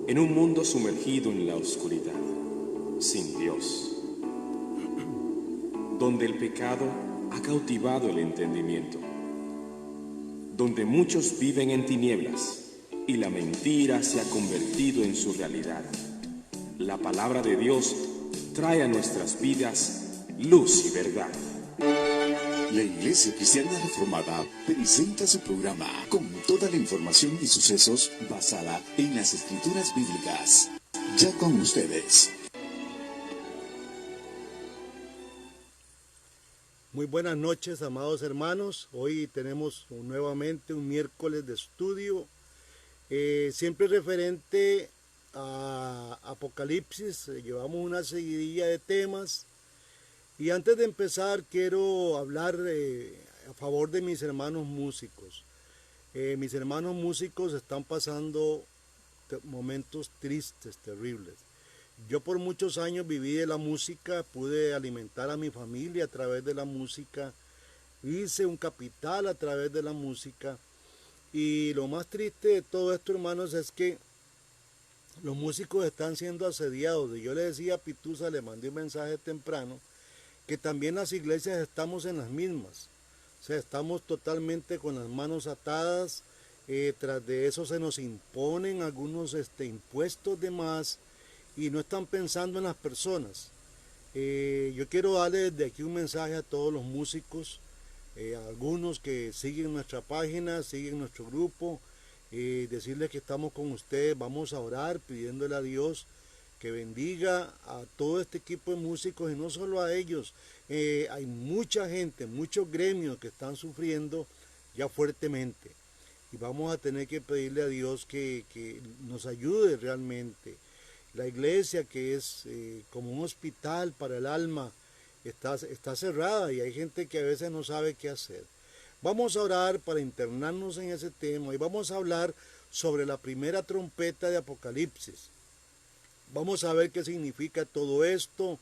en un mundo sumergido en la oscuridad, sin Dios, donde el pecado ha cautivado el entendimiento, donde muchos viven en tinieblas y la mentira se ha convertido en su realidad. La palabra de Dios trae a nuestras vidas luz y verdad. La Iglesia Cristiana Reformada presenta su programa con toda la información y sucesos basada en las Escrituras Bíblicas. Ya con ustedes. Muy buenas noches, amados hermanos. Hoy tenemos nuevamente un miércoles de estudio, siempre referente a Apocalipsis. Llevamos una seguidilla de temas. Y antes de empezar quiero hablar a favor de mis hermanos músicos. Mis hermanos músicos están pasando momentos tristes, terribles. Yo por muchos años viví de la música, pude alimentar a mi familia a través de la música, hice un capital a través de la música. Y lo más triste de todo esto, hermanos, es que los músicos están siendo asediados. Y yo le decía a Pitusa, le mandé un mensaje temprano, que también las iglesias estamos en las mismas. O sea, estamos totalmente con las manos atadas. Tras de eso se nos imponen algunos impuestos de más y no están pensando en las personas. Yo quiero darle desde aquí un mensaje a todos los músicos, a algunos que siguen nuestra página, siguen nuestro grupo, decirles que estamos con ustedes. Vamos a orar pidiéndole a Dios que bendiga a todo este equipo de músicos y no solo a ellos. Hay mucha gente, muchos gremios que están sufriendo ya fuertemente y vamos a tener que pedirle a Dios que nos ayude realmente. La iglesia, que es como un hospital para el alma, está cerrada y hay gente que a veces no sabe qué hacer. Vamos a orar para internarnos en ese tema y vamos a hablar sobre la primera trompeta de Apocalipsis. Vamos a ver qué significa todo esto,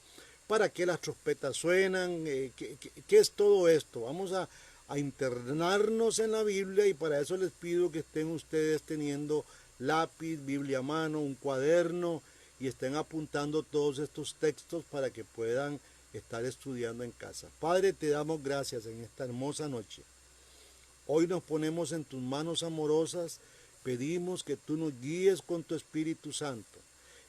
para qué las trompetas suenan, qué es todo esto. Vamos a internarnos en la Biblia y para eso les pido que estén ustedes teniendo lápiz, Biblia a mano, un cuaderno y estén apuntando todos estos textos para que puedan estar estudiando en casa. Padre, te damos gracias en esta hermosa noche. Hoy nos ponemos en tus manos amorosas, pedimos que tú nos guíes con tu Espíritu Santo.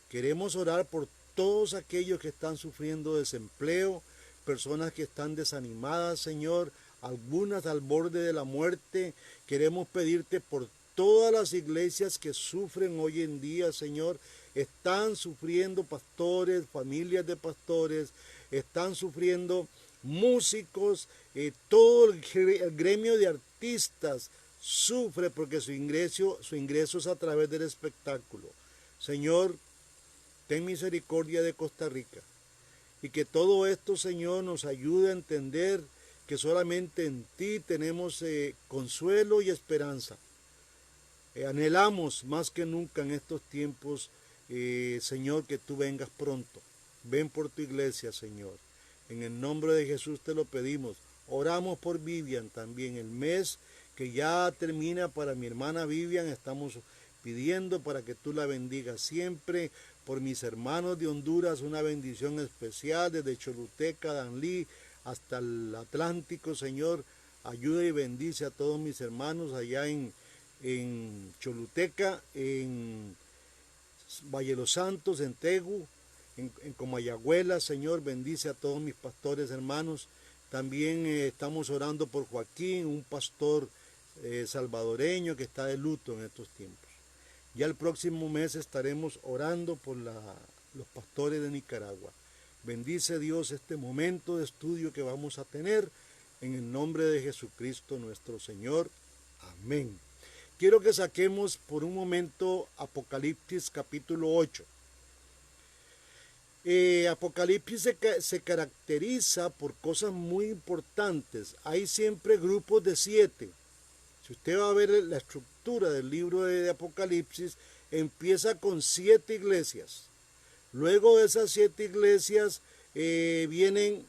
Queremos orar por todos aquellos que están sufriendo desempleo, personas que están desanimadas, Señor, algunas al borde de la muerte. Queremos pedirte por todas las iglesias que sufren hoy en día, Señor. Están sufriendo pastores, familias de pastores, están sufriendo músicos, todo el gremio de artistas sufre porque su ingreso es a través del espectáculo. Señor, ten misericordia de Costa Rica y que todo esto, Señor, nos ayude a entender que solamente en ti tenemos consuelo y esperanza. Anhelamos más que nunca en estos tiempos, Señor, que tú vengas pronto. Ven por tu iglesia, Señor. En el nombre de Jesús te lo pedimos. Oramos por Vivian también. El mes que ya termina para mi hermana Vivian, estamos pidiendo para que tú la bendigas siempre. Por mis hermanos de Honduras, una bendición especial desde Choluteca, Danlí, hasta el Atlántico, Señor. Ayuda y bendice a todos mis hermanos allá en Choluteca, en Valle de los Santos, en Tegu, en Comayagüela, Señor. Bendice a todos mis pastores hermanos. También estamos orando por Joaquín, un pastor salvadoreño que está de luto en estos tiempos. Ya el próximo mes estaremos orando por los pastores de Nicaragua. Bendice Dios este momento de estudio que vamos a tener en el nombre de Jesucristo nuestro Señor. Amén. Quiero que saquemos por un momento Apocalipsis capítulo 8. Apocalipsis se caracteriza por cosas muy importantes. Hay siempre grupos de 7. Si usted va a ver la estructura del libro de Apocalipsis, empieza con 7 iglesias. Luego de esas 7 iglesias vienen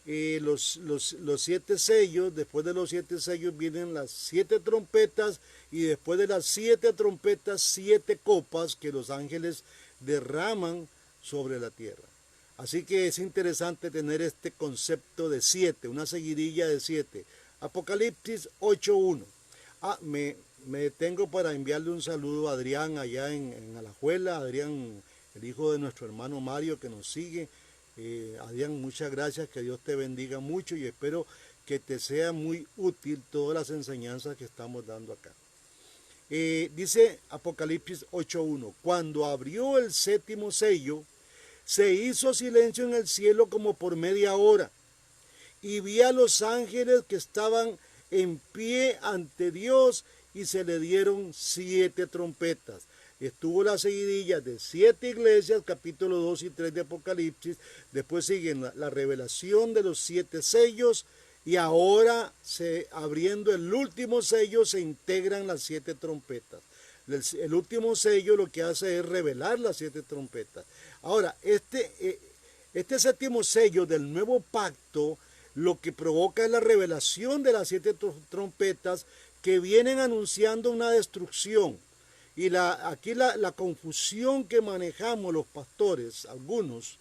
los 7 sellos. Después de los 7 sellos vienen las 7 trompetas, y después de las 7 trompetas, 7 copas que los ángeles derraman sobre la tierra. Así que es interesante tener este concepto de 7, una seguidilla de 7. Apocalipsis 8.1. Me detengo para enviarle un saludo a Adrián allá en Alajuela. Adrián, el hijo de nuestro hermano Mario, que nos sigue. Adrián, muchas gracias, que Dios te bendiga mucho, y espero que te sea muy útil todas las enseñanzas que estamos dando acá. Dice Apocalipsis 8.1, cuando abrió el 7º sello, se hizo silencio en el cielo como por media hora, y vi a los ángeles que estaban en pie ante Dios, y se le dieron 7 trompetas. Estuvo la seguidilla de 7 iglesias, capítulo 2 y 3 de Apocalipsis. Después siguen la revelación de los 7 sellos, y ahora, abriendo el último sello, se integran las 7 trompetas. El último sello lo que hace es revelar las 7 trompetas. Ahora, este 7º sello del nuevo pacto lo que provoca es la revelación de las 7 trompetas, que vienen anunciando una destrucción. Y aquí la confusión que manejamos los pastores, algunos,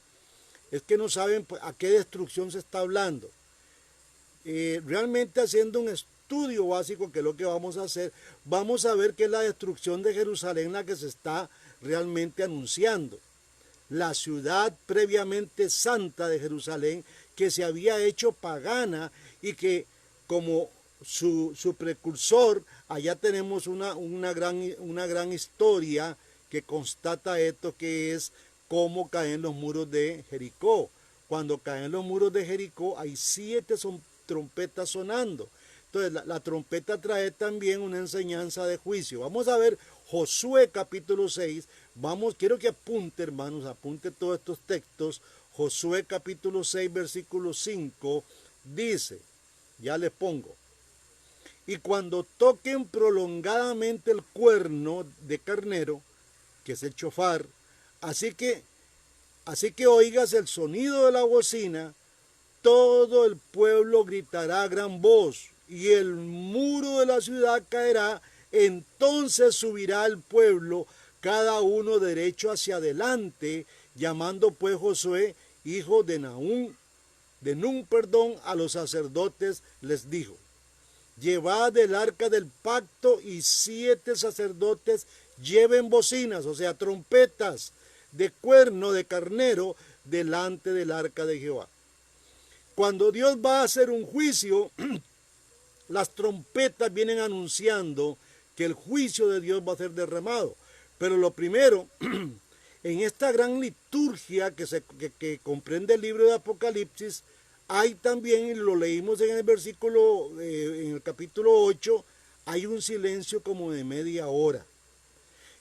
es que no saben a qué destrucción se está hablando. Realmente, haciendo un estudio básico, que es lo que vamos a hacer, vamos a ver que es la destrucción de Jerusalén la que se está realmente anunciando. La ciudad previamente santa de Jerusalén, que se había hecho pagana, y que como su precursor, allá tenemos una gran historia que constata esto, que es cómo caen los muros de Jericó. Cuando caen los muros de Jericó, hay 7 trompetas sonando. Entonces la trompeta trae también una enseñanza de juicio. Vamos a ver Josué capítulo 6. Quiero que apunte, hermanos, apunte todos estos textos. Josué capítulo 6, versículo 5, dice, ya les pongo: y cuando toquen prolongadamente el cuerno de carnero, que es el chofar, así que oigas el sonido de la bocina, todo el pueblo gritará a gran voz, y el muro de la ciudad caerá. Entonces subirá el pueblo, cada uno derecho hacia adelante. Llamando pues Josué, hijo de Nun, a los sacerdotes, les dijo: llevad el arca del pacto, y 7 sacerdotes lleven bocinas, o sea, trompetas de cuerno de carnero, delante del arca de Jehová. Cuando Dios va a hacer un juicio, las trompetas vienen anunciando que el juicio de Dios va a ser derramado. Pero lo primero, en esta gran liturgia que comprende el libro de Apocalipsis, hay también, y lo leímos en el versículo, en el capítulo 8, hay un silencio como de media hora.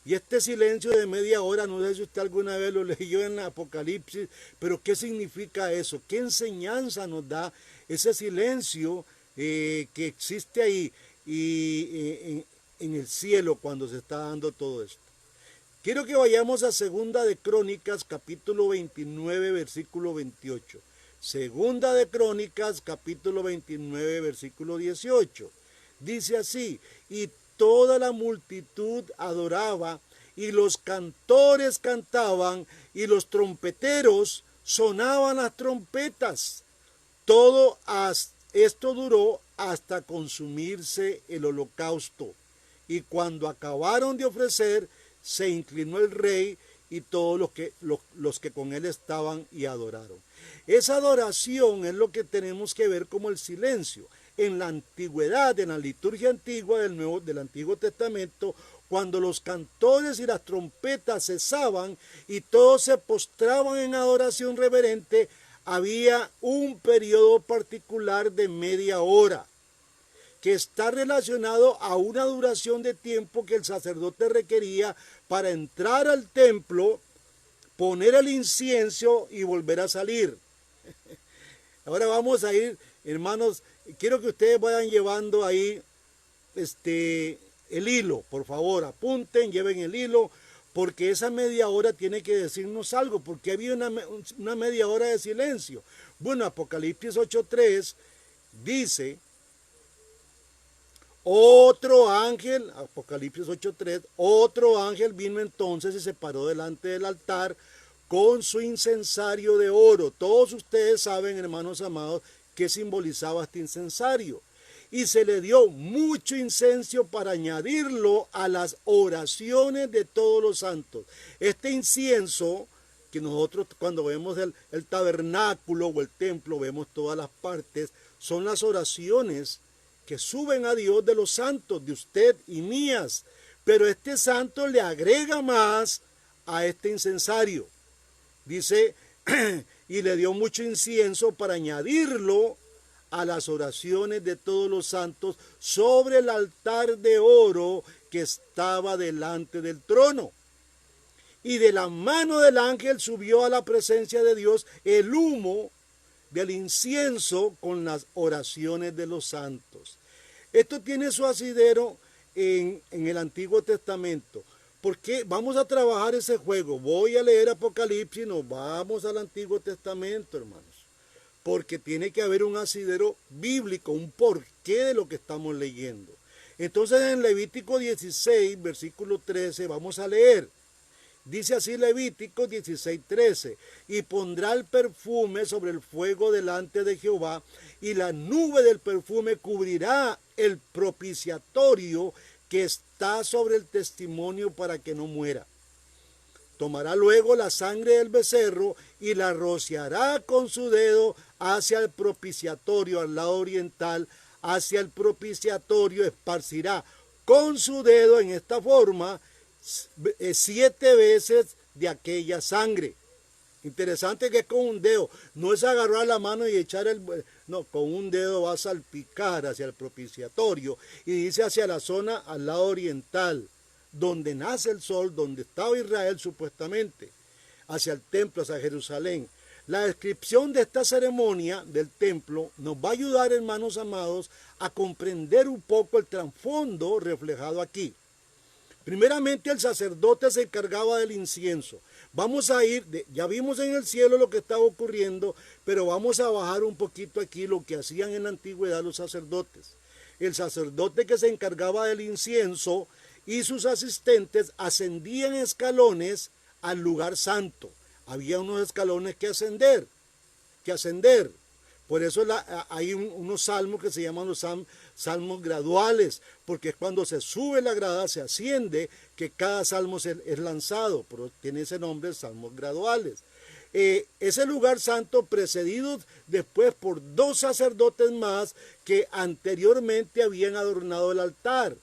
Y este silencio de media hora, no sé si usted alguna vez lo leyó en Apocalipsis, pero ¿qué significa eso? ¿Qué enseñanza nos da ese silencio que existe ahí y en el cielo cuando se está dando todo esto? Quiero que vayamos a Segunda de Crónicas, capítulo 29, versículo 28. Segunda de Crónicas, capítulo 29, versículo 18. Dice así: y toda la multitud adoraba, y los cantores cantaban, y los trompeteros sonaban las trompetas. Todo esto duró hasta consumirse el holocausto. Y cuando acabaron de ofrecer, se inclinó el rey y todos los que con él estaban, y adoraron. Esa adoración es lo que tenemos que ver como el silencio. En la antigüedad, en la liturgia antigua del Antiguo Testamento, cuando los cantores y las trompetas cesaban y todos se postraban en adoración reverente, había un periodo particular de media hora, que está relacionado a una duración de tiempo que el sacerdote requería para entrar al templo, poner el incienso y volver a salir. Ahora vamos a ir, hermanos, quiero que ustedes vayan llevando ahí el hilo, por favor, apunten, lleven el hilo, porque esa media hora tiene que decirnos algo, porque había una media hora de silencio. Bueno, Apocalipsis 8:3 dice, otro ángel, Apocalipsis 8:3, otro ángel vino entonces y se paró delante del altar con su incensario de oro. Todos ustedes saben, hermanos amados, qué simbolizaba este incensario. Y se le dio mucho incienso para añadirlo a las oraciones de todos los santos. Este incienso, que nosotros cuando vemos el tabernáculo o el templo, vemos todas las partes, son las oraciones que suben a Dios de los santos, de usted y mías. Pero este santo le agrega más a este incensario. Dice, y le dio mucho incienso para añadirlo a las oraciones de todos los santos sobre el altar de oro que estaba delante del trono. Y de la mano del ángel subió a la presencia de Dios el humo del incienso con las oraciones de los santos. Esto tiene su asidero en el Antiguo Testamento. Porque vamos a trabajar ese juego. Voy a leer Apocalipsis y nos vamos al Antiguo Testamento, hermanos. Porque tiene que haber un asidero bíblico, un porqué de lo que estamos leyendo. Entonces en Levítico 16, versículo 13, vamos a leer. Dice así Levítico 16:13, y pondrá el perfume sobre el fuego delante de Jehová, y la nube del perfume cubrirá el propiciatorio que está sobre el testimonio para que no muera. Tomará luego la sangre del becerro y la rociará con su dedo hacia el propiciatorio al lado oriental, hacia el propiciatorio esparcirá con su dedo en esta forma 7 veces de aquella sangre. Interesante que es con un dedo, no es agarrar la mano y echar no, con un dedo va a salpicar hacia el propiciatorio y dice hacia la zona al lado oriental, donde nace el sol, donde estaba Israel supuestamente, hacia el templo, hacia Jerusalén. La descripción de esta ceremonia del templo nos va a ayudar, hermanos amados, a comprender un poco el trasfondo reflejado aquí. Primeramente el sacerdote se encargaba del incienso. Vamos a ir, ya vimos en el cielo lo que estaba ocurriendo, pero vamos a bajar un poquito aquí lo que hacían en la antigüedad los sacerdotes. El sacerdote que se encargaba del incienso y sus asistentes ascendían escalones al lugar santo. Había unos escalones que ascender. Por eso hay unos salmos que se llaman los salmos graduales, porque es cuando se sube la grada, se asciende, que cada salmo es lanzado, pero tiene ese nombre, salmos graduales. Ese lugar santo precedido después por 2 sacerdotes más que anteriormente habían adornado el altar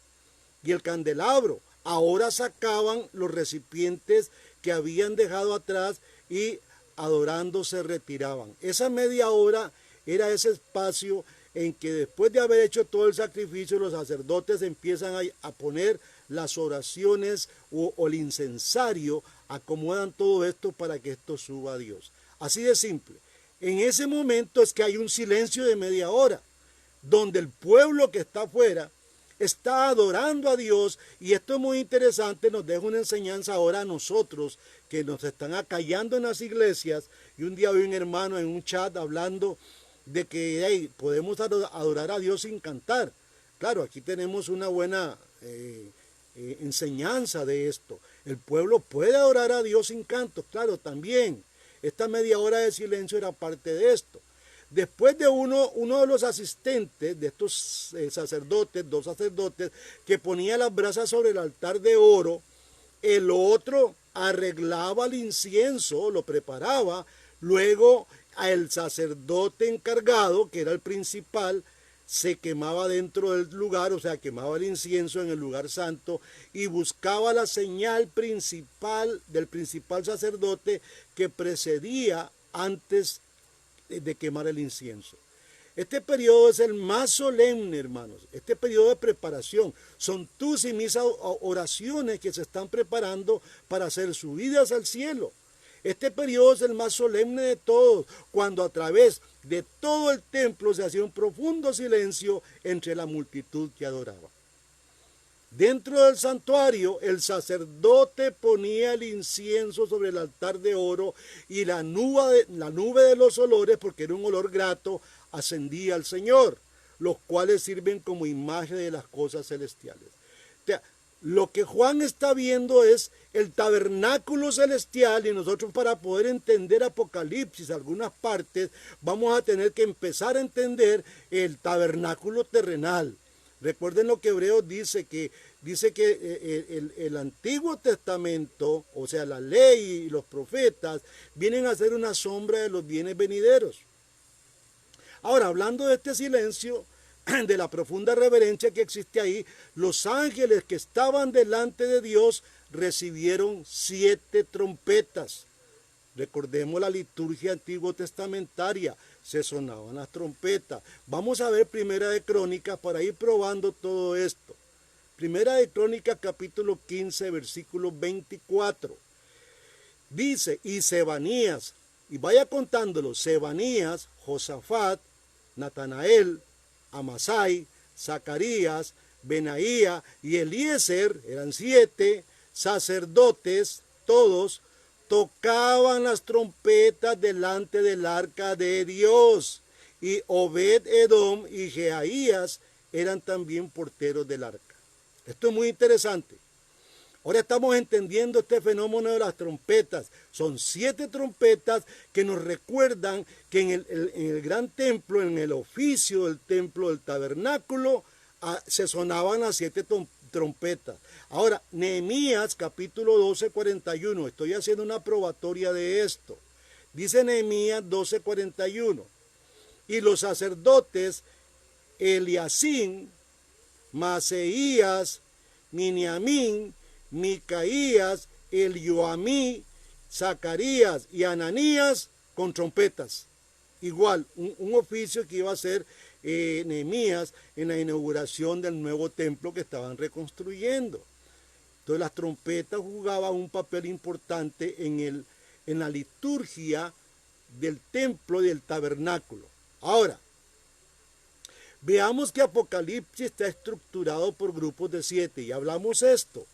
y el candelabro. Ahora sacaban los recipientes que habían dejado atrás y adorando se retiraban. Esa media hora era ese espacio en que después de haber hecho todo el sacrificio, los sacerdotes empiezan a poner las oraciones o el incensario, acomodan todo esto para que esto suba a Dios. Así de simple. En ese momento es que hay un silencio de media hora, donde el pueblo que está afuera está adorando a Dios, y esto es muy interesante, nos deja una enseñanza ahora a nosotros que nos están acallando en las iglesias. Y un día vi un hermano en un chat hablando de que podemos adorar a Dios sin cantar. Claro, aquí tenemos una buena enseñanza de esto. El pueblo puede adorar a Dios sin canto, claro, también. Esta media hora de silencio era parte de esto. Después de uno de los asistentes de estos sacerdotes, 2 sacerdotes, que ponía las brasas sobre el altar de oro, el otro arreglaba el incienso, lo preparaba, luego el sacerdote encargado, que era el principal, se quemaba dentro del lugar, o sea, quemaba el incienso en el lugar santo y buscaba la señal principal del principal sacerdote que precedía antes de quemar el incienso. Este periodo es el más solemne, hermanos. Este periodo de preparación son tus y mis oraciones que se están preparando para ser subidas al cielo. Este periodo es el más solemne de todos, cuando a través de todo el templo se hacía un profundo silencio entre la multitud que adoraba. Dentro del santuario, el sacerdote ponía el incienso sobre el altar de oro y la nube de los olores, porque era un olor grato, ascendía al Señor, los cuales sirven como imagen de las cosas celestiales. O sea, lo que Juan está viendo es el tabernáculo celestial, y nosotros, para poder entender Apocalipsis, algunas partes, vamos a tener que empezar a entender el tabernáculo terrenal. Recuerden lo que Hebreos dice que el Antiguo Testamento, o sea, la ley y los profetas, vienen a ser una sombra de los bienes venideros. Ahora, hablando de este silencio, de la profunda reverencia que existe ahí, los ángeles que estaban delante de Dios recibieron 7 trompetas. Recordemos la liturgia antiguo testamentaria, se sonaban las trompetas. Vamos a ver Primera de Crónicas para ir probando todo esto. Primera de Crónicas capítulo 15, versículo 24. Dice, y Sebanías, y vaya contándolo, Sebanías, Josafat, Natanael, Amasai, Zacarías, Benaía y Eliezer, eran 7 sacerdotes, todos tocaban las trompetas delante del arca de Dios, y Obed-Edom y Jehaías eran también porteros del arca. Esto es muy interesante. Ahora estamos entendiendo este fenómeno de las trompetas. Son 7 trompetas que nos recuerdan que en el gran templo, en el oficio del templo del tabernáculo, se sonaban las 7 trompetas. Ahora, Nehemías capítulo 12, 41. Estoy haciendo una probatoria de esto. Dice Nehemías 12, 41. Y los sacerdotes Eliacín, Maseías, Miniamín, Micaías, Elioamí, Zacarías y Ananías con trompetas. Igual, un oficio que iba a hacer Nehemías en la inauguración del nuevo templo que estaban reconstruyendo. Entonces las trompetas jugaban un papel importante en la liturgia del templo y del tabernáculo. Ahora, veamos que Apocalipsis está estructurado por grupos de 7, y hablamos esto,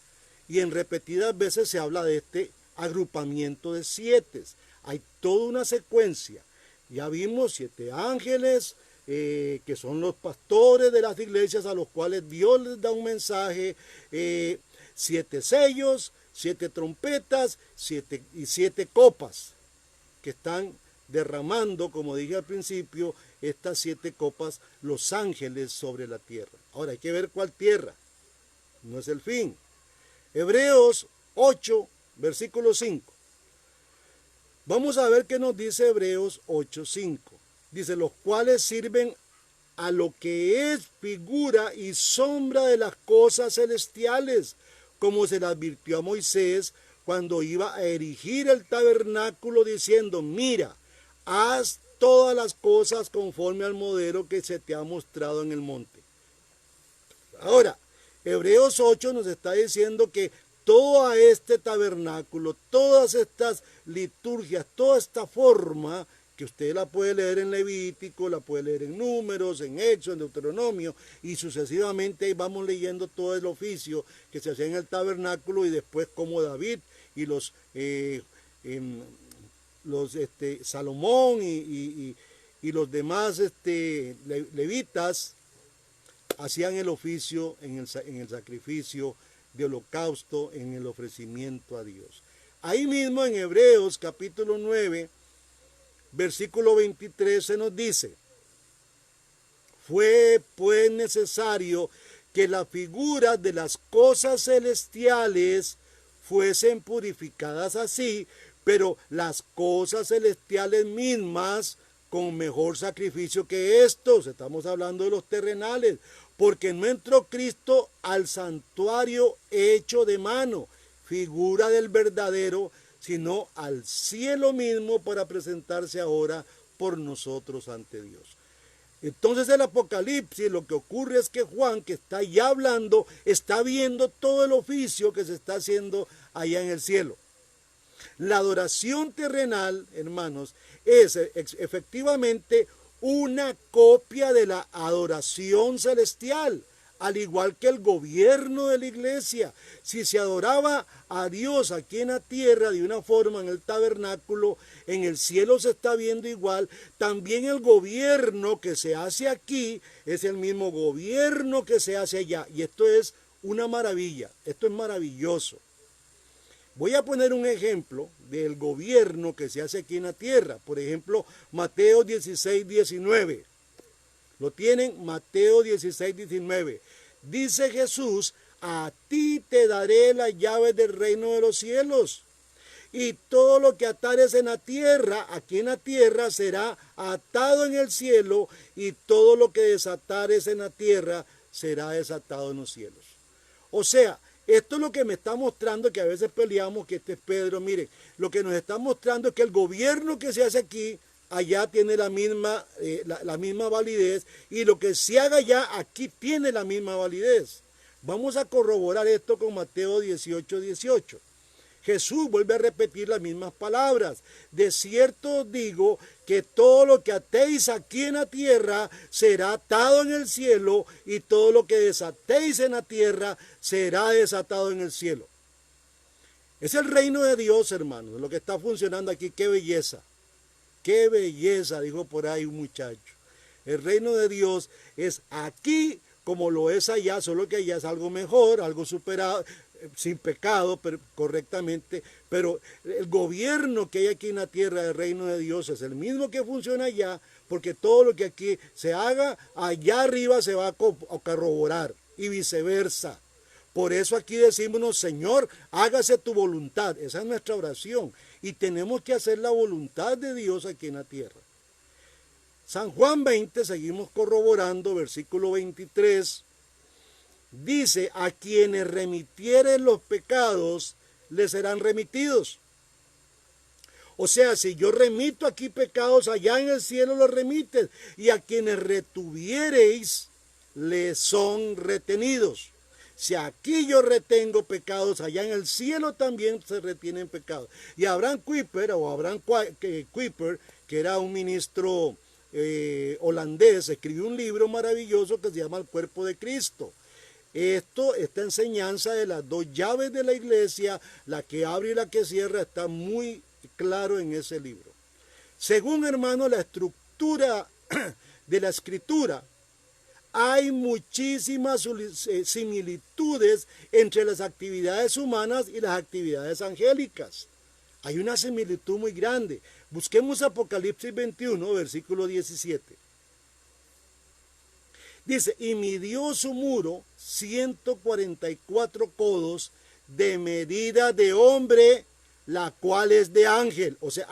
y en repetidas veces se habla de este agrupamiento de 7. Hay toda una secuencia. Ya vimos 7 ángeles, que son los pastores de las iglesias a los cuales Dios les da un mensaje, 7 sellos, 7 trompetas, 7 copas que están derramando, como dije al principio, estas 7 copas, los ángeles sobre la tierra. Ahora hay que ver cuál tierra, no es el fin. Hebreos 8, versículo 5. Vamos a ver qué nos dice Hebreos 8, 5. Dice, los cuales sirven a lo que es figura y sombra de las cosas celestiales, como se le advirtió a Moisés cuando iba a erigir el tabernáculo, diciendo, mira, haz todas las cosas conforme al modelo que se te ha mostrado en el monte. Ahora, Hebreos 8 nos está diciendo que todo este tabernáculo, todas estas liturgias, toda esta forma, que usted la puede leer en Levítico, la puede leer en Números, en Éxodo, en Deuteronomio, y sucesivamente ahí vamos leyendo todo el oficio que se hacía en el tabernáculo, y después como David y Salomón y los demás levitas hacían el oficio en el sacrificio de holocausto, en el ofrecimiento a Dios. Ahí mismo en Hebreos capítulo 9, versículo 23 se nos dice, fue pues necesario que las figuras de las cosas celestiales fuesen purificadas así, pero las cosas celestiales mismas con mejor sacrificio que estos. Estamos hablando de los terrenales, porque no entró Cristo al santuario hecho de mano, figura del verdadero, sino al cielo mismo para presentarse ahora por nosotros ante Dios. Entonces el Apocalipsis, lo que ocurre es que Juan, que está ya hablando, está viendo todo el oficio que se está haciendo allá en el cielo. La adoración terrenal, hermanos, es efectivamente una copia de la adoración celestial. al igual que el gobierno de la iglesia. Si se adoraba a Dios aquí en la tierra de una forma en el tabernáculo, en el cielo se está viendo igual. También el gobierno que se hace aquí es el mismo gobierno que se hace allá. Y esto es una maravilla, esto es maravilloso. Voy a poner un ejemplo del gobierno que se hace aquí en la tierra. Por ejemplo, Mateo 16, 19. Lo tienen, Mateo 16, 19. Dice Jesús, a ti te daré las llaves del reino de los cielos. Y todo lo que atares en la tierra, aquí en la tierra, será atado en el cielo. Y todo lo que desatares en la tierra, será desatado en los cielos. O sea, esto es lo que me está mostrando, que a veces peleamos, que este es Pedro. Miren, lo que nos está mostrando es que el gobierno que se hace aquí, allá tiene la misma validez, y lo que se haga allá, aquí tiene la misma validez. Vamos a corroborar esto con Mateo 18, 18. Jesús vuelve a repetir las mismas palabras. De cierto os digo que todo lo que atéis aquí en la tierra será atado en el cielo, y todo lo que desatéis en la tierra será desatado en el cielo. Es el reino de Dios, hermanos, lo que está funcionando aquí. ¡Qué belleza! ¡Qué belleza!, dijo por ahí un muchacho. El reino de Dios es aquí como lo es allá, solo que allá es algo mejor, algo superado, sin pecado, pero correctamente. Pero el gobierno que hay aquí en la tierra del reino de Dios es el mismo que funciona allá, porque todo lo que aquí se haga, allá arriba se va a corroborar, y viceversa. Por eso aquí decimos, Señor, hágase tu voluntad. Esa es nuestra oración. Y tenemos que hacer la voluntad de Dios aquí en la tierra. San Juan 20, seguimos corroborando, versículo 23, dice, a quienes remitieren los pecados, les serán remitidos. O sea, si yo remito aquí pecados, allá en el cielo los remites. Y a quienes retuviereis, les son retenidos. Si aquí yo retengo pecados, allá en el cielo también se retienen pecados. Y Abraham Kuyper, que era un ministro holandés, escribió un libro maravilloso que se llama El Cuerpo de Cristo. Esta enseñanza de las dos llaves de la iglesia, la que abre y la que cierra, está muy claro en ese libro. Según, hermano, la estructura de la escritura, hay muchísimas similitudes entre las actividades humanas y las actividades angélicas. Hay una similitud muy grande. Busquemos Apocalipsis 21, versículo 17. Dice, y midió su muro 144 codos de medida de hombre, la cual es de ángel. O sea,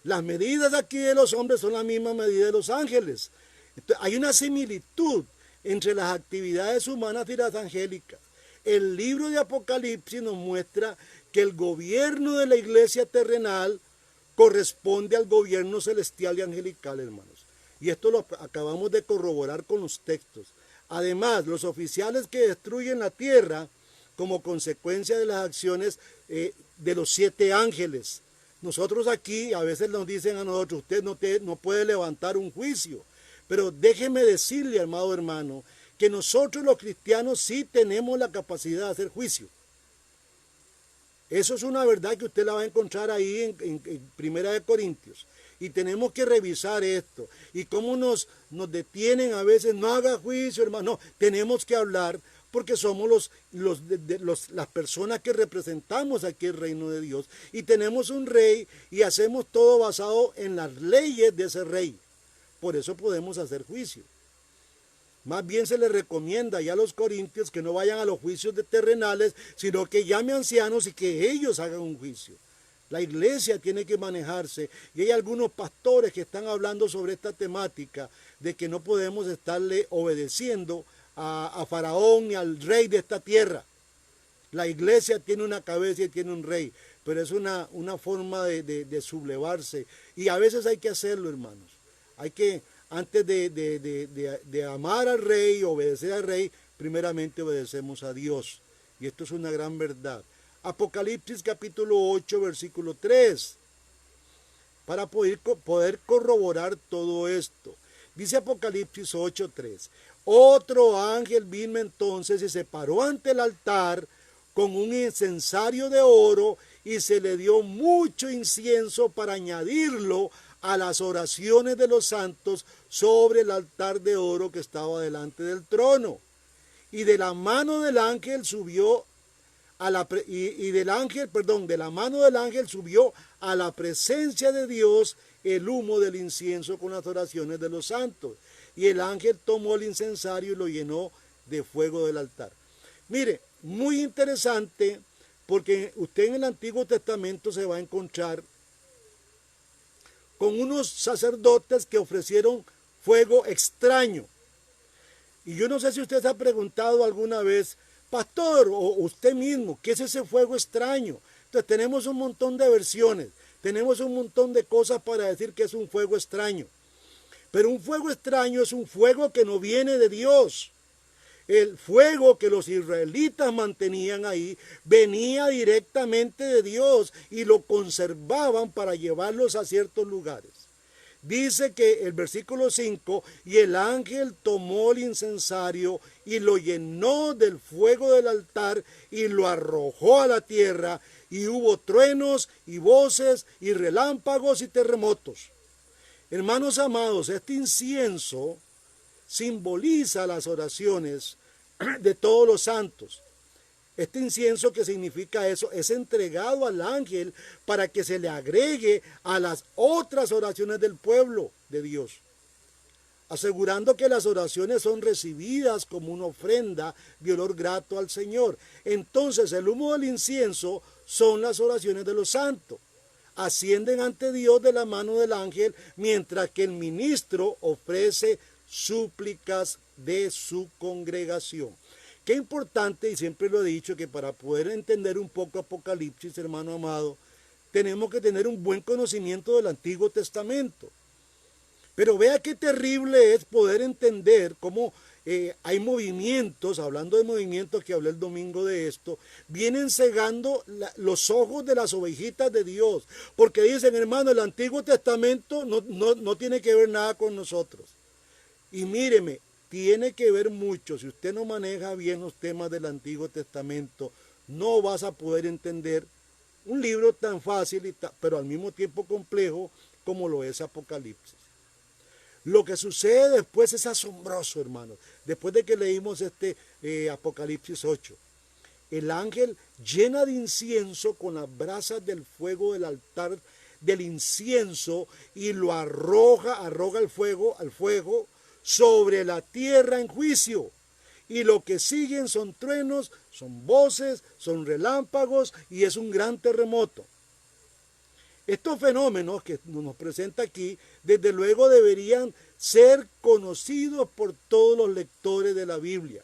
las medidas aquí de los hombres son la misma medida de los ángeles. Entonces, hay una similitud entre las actividades humanas y las angélicas. El libro de Apocalipsis nos muestra que el gobierno de la iglesia terrenal corresponde al gobierno celestial y angelical, hermanos. Y esto lo acabamos de corroborar con los textos. Además, los oficiales que destruyen la tierra como consecuencia de las acciones de los 7 ángeles. Nosotros aquí a veces nos dicen a nosotros, usted no puede levantar un juicio. Pero déjeme decirle, amado hermano, que nosotros los cristianos sí tenemos la capacidad de hacer juicio. Eso es una verdad que usted la va a encontrar ahí en Primera de Corintios. Y tenemos que revisar esto. Y cómo nos detienen a veces, no haga juicio, hermano. No, tenemos que hablar porque somos las personas que representamos aquí el reino de Dios. Y tenemos un rey y hacemos todo basado en las leyes de ese rey. Por eso podemos hacer juicio. Más bien se les recomienda ya a los corintios que no vayan a los juicios terrenales, sino que llame a ancianos y que ellos hagan un juicio. La iglesia tiene que manejarse, y hay algunos pastores que están hablando sobre esta temática de que no podemos estarle obedeciendo a Faraón ni al rey de esta tierra. La iglesia tiene una cabeza y tiene un rey, pero es una forma de sublevarse, y a veces hay que hacerlo, hermanos. Hay que, antes de amar al rey, obedecer al rey, primeramente obedecemos a Dios. Y esto es una gran verdad. Apocalipsis capítulo 8, versículo 3. Para poder corroborar todo esto. Dice Apocalipsis 8, 3. Otro ángel vino entonces y se paró ante el altar con un incensario de oro y se le dio mucho incienso para añadirlo a las oraciones de los santos sobre el altar de oro que estaba delante del trono. Y de la mano del ángel subió a la de la mano del ángel subió a la presencia de Dios el humo del incienso con las oraciones de los santos. Y el ángel tomó el incensario y lo llenó de fuego del altar. Mire, muy interesante, porque usted en el Antiguo Testamento se va a encontrar con unos sacerdotes que ofrecieron fuego extraño. Y yo no sé si usted se ha preguntado alguna vez, pastor, o usted mismo, ¿qué es ese fuego extraño? Entonces tenemos un montón de versiones, tenemos un montón de cosas para decir que es un fuego extraño. Pero un fuego extraño es un fuego que no viene de Dios. El fuego que los israelitas mantenían ahí venía directamente de Dios y lo conservaban para llevarlos a ciertos lugares. Dice que el versículo 5, y el ángel tomó el incensario y lo llenó del fuego del altar y lo arrojó a la tierra, y hubo truenos y voces y relámpagos y terremotos. Hermanos amados, este incienso simboliza las oraciones de todos los santos. Este incienso, que significa eso, es entregado al ángel para que se le agregue a las otras oraciones del pueblo de Dios, asegurando que las oraciones son recibidas como una ofrenda de olor grato al Señor. Entonces el humo del incienso son las oraciones de los santos. Ascienden ante Dios de la mano del ángel, mientras que el ministro ofrece súplicas de su congregación. Qué importante, y siempre lo he dicho, que para poder entender un poco Apocalipsis, hermano amado, tenemos que tener un buen conocimiento del Antiguo Testamento. Pero vea qué terrible es poder entender cómo hay movimientos, hablando de movimientos que hablé el domingo de esto, vienen cegando los ojos de las ovejitas de Dios, porque dicen, hermano, el Antiguo Testamento no tiene que ver nada con nosotros. Y míreme, tiene que ver mucho. Si usted no maneja bien los temas del Antiguo Testamento, no vas a poder entender un libro tan fácil, pero al mismo tiempo complejo como lo es Apocalipsis. Lo que sucede después es asombroso, hermanos. Después de que leímos Apocalipsis 8, el ángel llena de incienso con las brasas del fuego del altar del incienso y lo arroja al fuego sobre la tierra en juicio. Y lo que siguen son truenos, son voces, son relámpagos y es un gran terremoto. Estos fenómenos que nos presenta aquí, desde luego deberían ser conocidos por todos los lectores de la Biblia.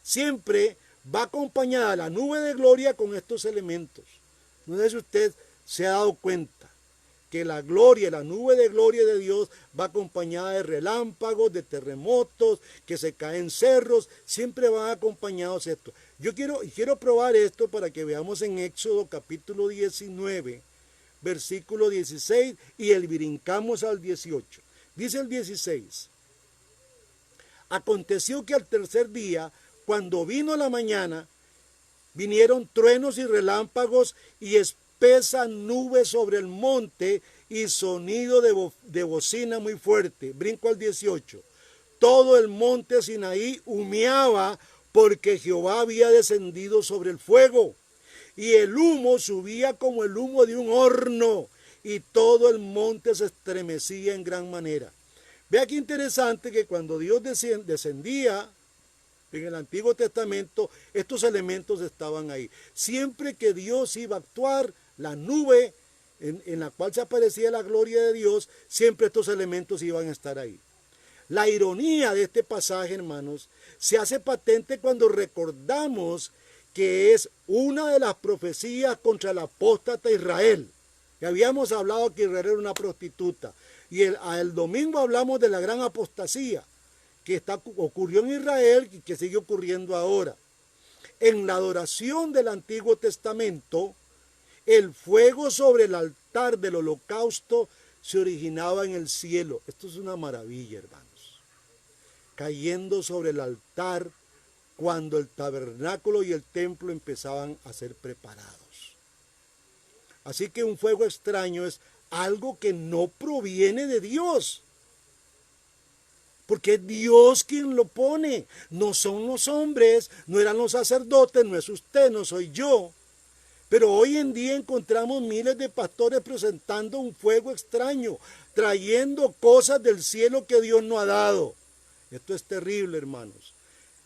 Siempre va acompañada la nube de gloria con estos elementos. No sé si usted se ha dado cuenta que la gloria, la nube de gloria de Dios va acompañada de relámpagos, de terremotos, que se caen cerros, siempre van acompañados esto. Yo quiero probar esto para que veamos en Éxodo capítulo 19, versículo 16, y brincamos al 18. Dice el 16, aconteció que al tercer día, cuando vino la mañana, vinieron truenos y relámpagos y espesa nube sobre el monte y sonido de bocina muy fuerte. Brinco al 18. Todo el monte Sinaí humeaba porque Jehová había descendido sobre el fuego, y el humo subía como el humo de un horno, y todo el monte se estremecía en gran manera. Vea qué interesante que cuando Dios descendía en el Antiguo Testamento, estos elementos estaban ahí. Siempre que Dios iba a actuar, la nube en la cual se aparecía la gloria de Dios, siempre estos elementos iban a estar ahí. La ironía de este pasaje, hermanos, se hace patente cuando recordamos que es una de las profecías contra el apóstata Israel. Ya habíamos hablado que Israel era una prostituta. Y el domingo hablamos de la gran apostasía que ocurrió en Israel y que sigue ocurriendo ahora. En la adoración del Antiguo Testamento, el fuego sobre el altar del holocausto se originaba en el cielo. Esto es una maravilla, hermanos. cayendo sobre el altar cuando el tabernáculo y el templo empezaban a ser preparados. Así que un fuego extraño es algo que no proviene de Dios, porque es Dios quien lo pone, no son los hombres, no eran los sacerdotes, no es usted, no soy yo. Pero hoy en día encontramos miles de pastores presentando un fuego extraño, trayendo cosas del cielo que Dios no ha dado. Esto es terrible, hermanos.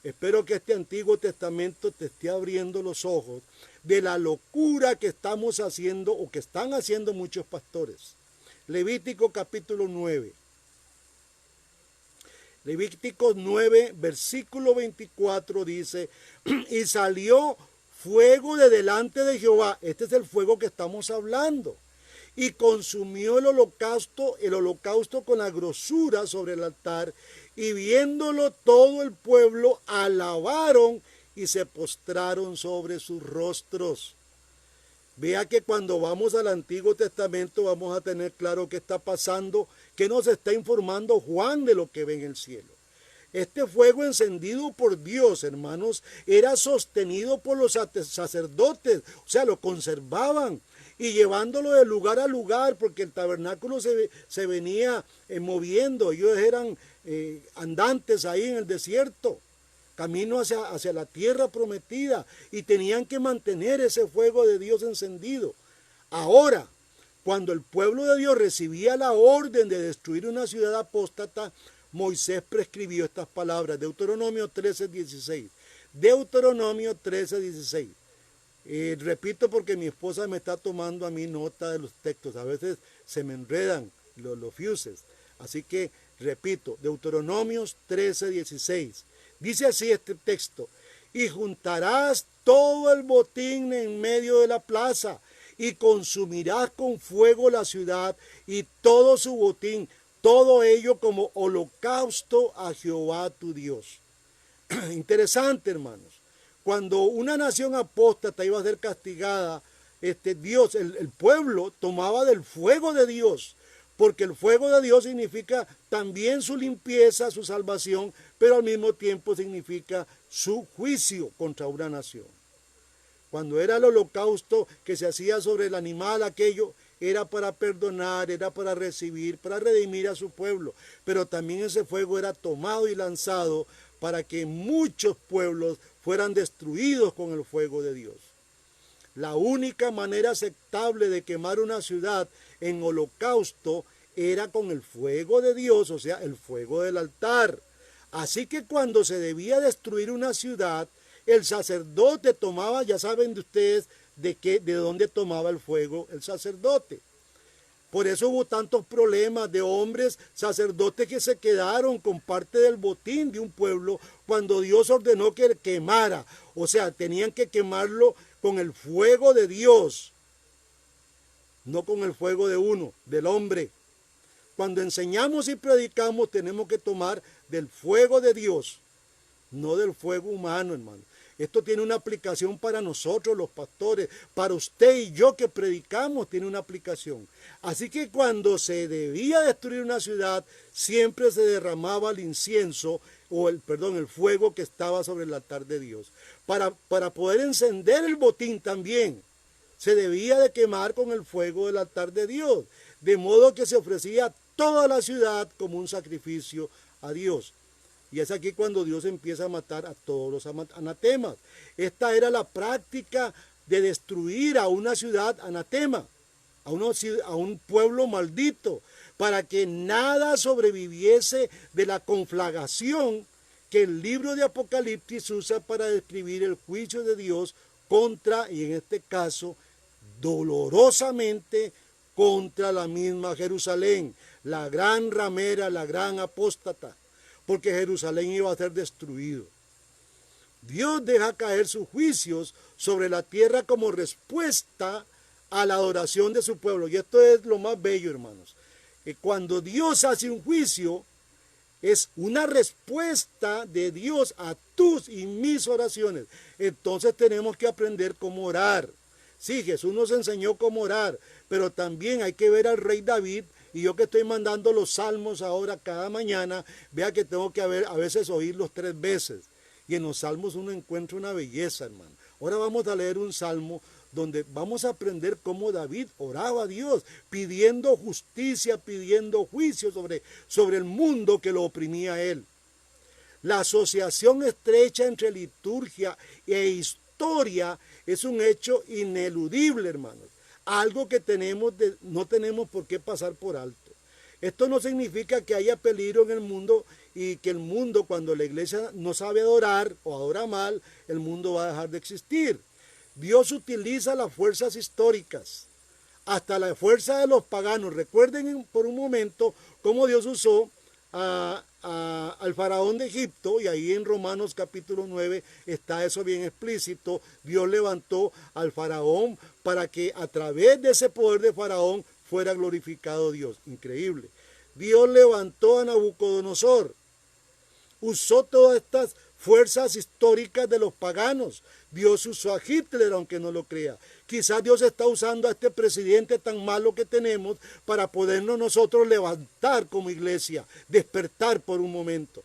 Espero que este Antiguo Testamento te esté abriendo los ojos de la locura que estamos haciendo o que están haciendo muchos pastores. Levítico capítulo 9. Levítico 9, versículo 24 dice, y salió fuego de delante de Jehová. Este es el fuego que estamos hablando. Y consumió el holocausto con la grosura sobre el altar, y viéndolo todo el pueblo alabaron y se postraron sobre sus rostros. Vea que cuando vamos al Antiguo Testamento vamos a tener claro qué está pasando, qué nos está informando Juan de lo que ve en el cielo. Este fuego encendido por Dios, hermanos, era sostenido por los sacerdotes, o sea, lo conservaban y llevándolo de lugar a lugar, porque el tabernáculo se venía moviendo, ellos eran andantes ahí en el desierto, camino hacia la tierra prometida, y tenían que mantener ese fuego de Dios encendido. Ahora, cuando el pueblo de Dios recibía la orden de destruir una ciudad apóstata, Moisés prescribió estas palabras, Deuteronomio 13:16. Deuteronomio 13:16. Repito porque mi esposa me está tomando a mí nota de los textos, a veces se me enredan los fuses. Así que repito, Deuteronomio 13:16. Dice así este texto, y juntarás todo el botín en medio de la plaza, y consumirás con fuego la ciudad y todo su botín, todo ello como holocausto a Jehová tu Dios. Interesante, hermanos. Cuando una nación apóstata iba a ser castigada, Dios, el pueblo tomaba del fuego de Dios, porque el fuego de Dios significa también su limpieza, su salvación, pero al mismo tiempo significa su juicio contra una nación. Cuando era el holocausto que se hacía sobre el animal, aquello era para perdonar, era para recibir, para redimir a su pueblo, pero también ese fuego era tomado y lanzado para que muchos pueblos fueran destruidos con el fuego de Dios. La única manera aceptable de quemar una ciudad en holocausto era con el fuego de Dios, o sea, el fuego del altar. Así que cuando se debía destruir una ciudad, el sacerdote tomaba, ya saben de ustedes de dónde tomaba el fuego el sacerdote. Por eso hubo tantos problemas de hombres sacerdotes que se quedaron con parte del botín de un pueblo cuando Dios ordenó que quemara. O sea, tenían que quemarlo con el fuego de Dios, no con el fuego de uno, del hombre. Cuando enseñamos y predicamos tenemos que tomar del fuego de Dios, no del fuego humano, hermano. Esto tiene una aplicación para nosotros los pastores, para usted y yo que predicamos tiene una aplicación. Así que cuando se debía destruir una ciudad, siempre se derramaba el incienso, el fuego que estaba sobre el altar de Dios. Para poder encender el botín también, se debía de quemar con el fuego del altar de Dios. De modo que se ofrecía toda la ciudad como un sacrificio a Dios. Y es aquí cuando Dios empieza a matar a todos los anatemas. Esta era la práctica de destruir a una ciudad anatema, a un pueblo maldito, para que nada sobreviviese de la conflagración que el libro de Apocalipsis usa para describir el juicio de Dios contra, y en este caso, dolorosamente contra la misma Jerusalén, la gran ramera, la gran apóstata, porque Jerusalén iba a ser destruido. Dios deja caer sus juicios sobre la tierra como respuesta a la adoración de su pueblo. Y esto es lo más bello, hermanos. Que cuando Dios hace un juicio, es una respuesta de Dios a tus y mis oraciones. Entonces tenemos que aprender cómo orar. Sí, Jesús nos enseñó cómo orar, pero también hay que ver al rey David Y yo que estoy mandando los salmos ahora cada mañana, vea que tengo que a veces oírlos 3 veces. Y en los salmos uno encuentra una belleza, hermano. Ahora vamos a leer un salmo donde vamos a aprender cómo David oraba a Dios, pidiendo justicia, pidiendo juicio sobre el mundo que lo oprimía a él. La asociación estrecha entre liturgia e historia es un hecho ineludible, hermanos. Algo que no tenemos por qué pasar por alto. Esto no significa que haya peligro en el mundo y que el mundo, cuando la iglesia no sabe adorar o adora mal, el mundo va a dejar de existir. Dios utiliza las fuerzas históricas, hasta la fuerza de los paganos. Recuerden por un momento cómo Dios usó al faraón de Egipto, y ahí en Romanos capítulo 9 está eso bien explícito. Dios levantó al faraón para que a través de ese poder de faraón fuera glorificado Dios. Increíble. Dios levantó a Nabucodonosor. Usó todas estas fuerzas históricas de los paganos. Dios usó a Hitler, aunque no lo crea. Quizás Dios está usando a este presidente tan malo que tenemos para podernos nosotros levantar como iglesia, despertar por un momento.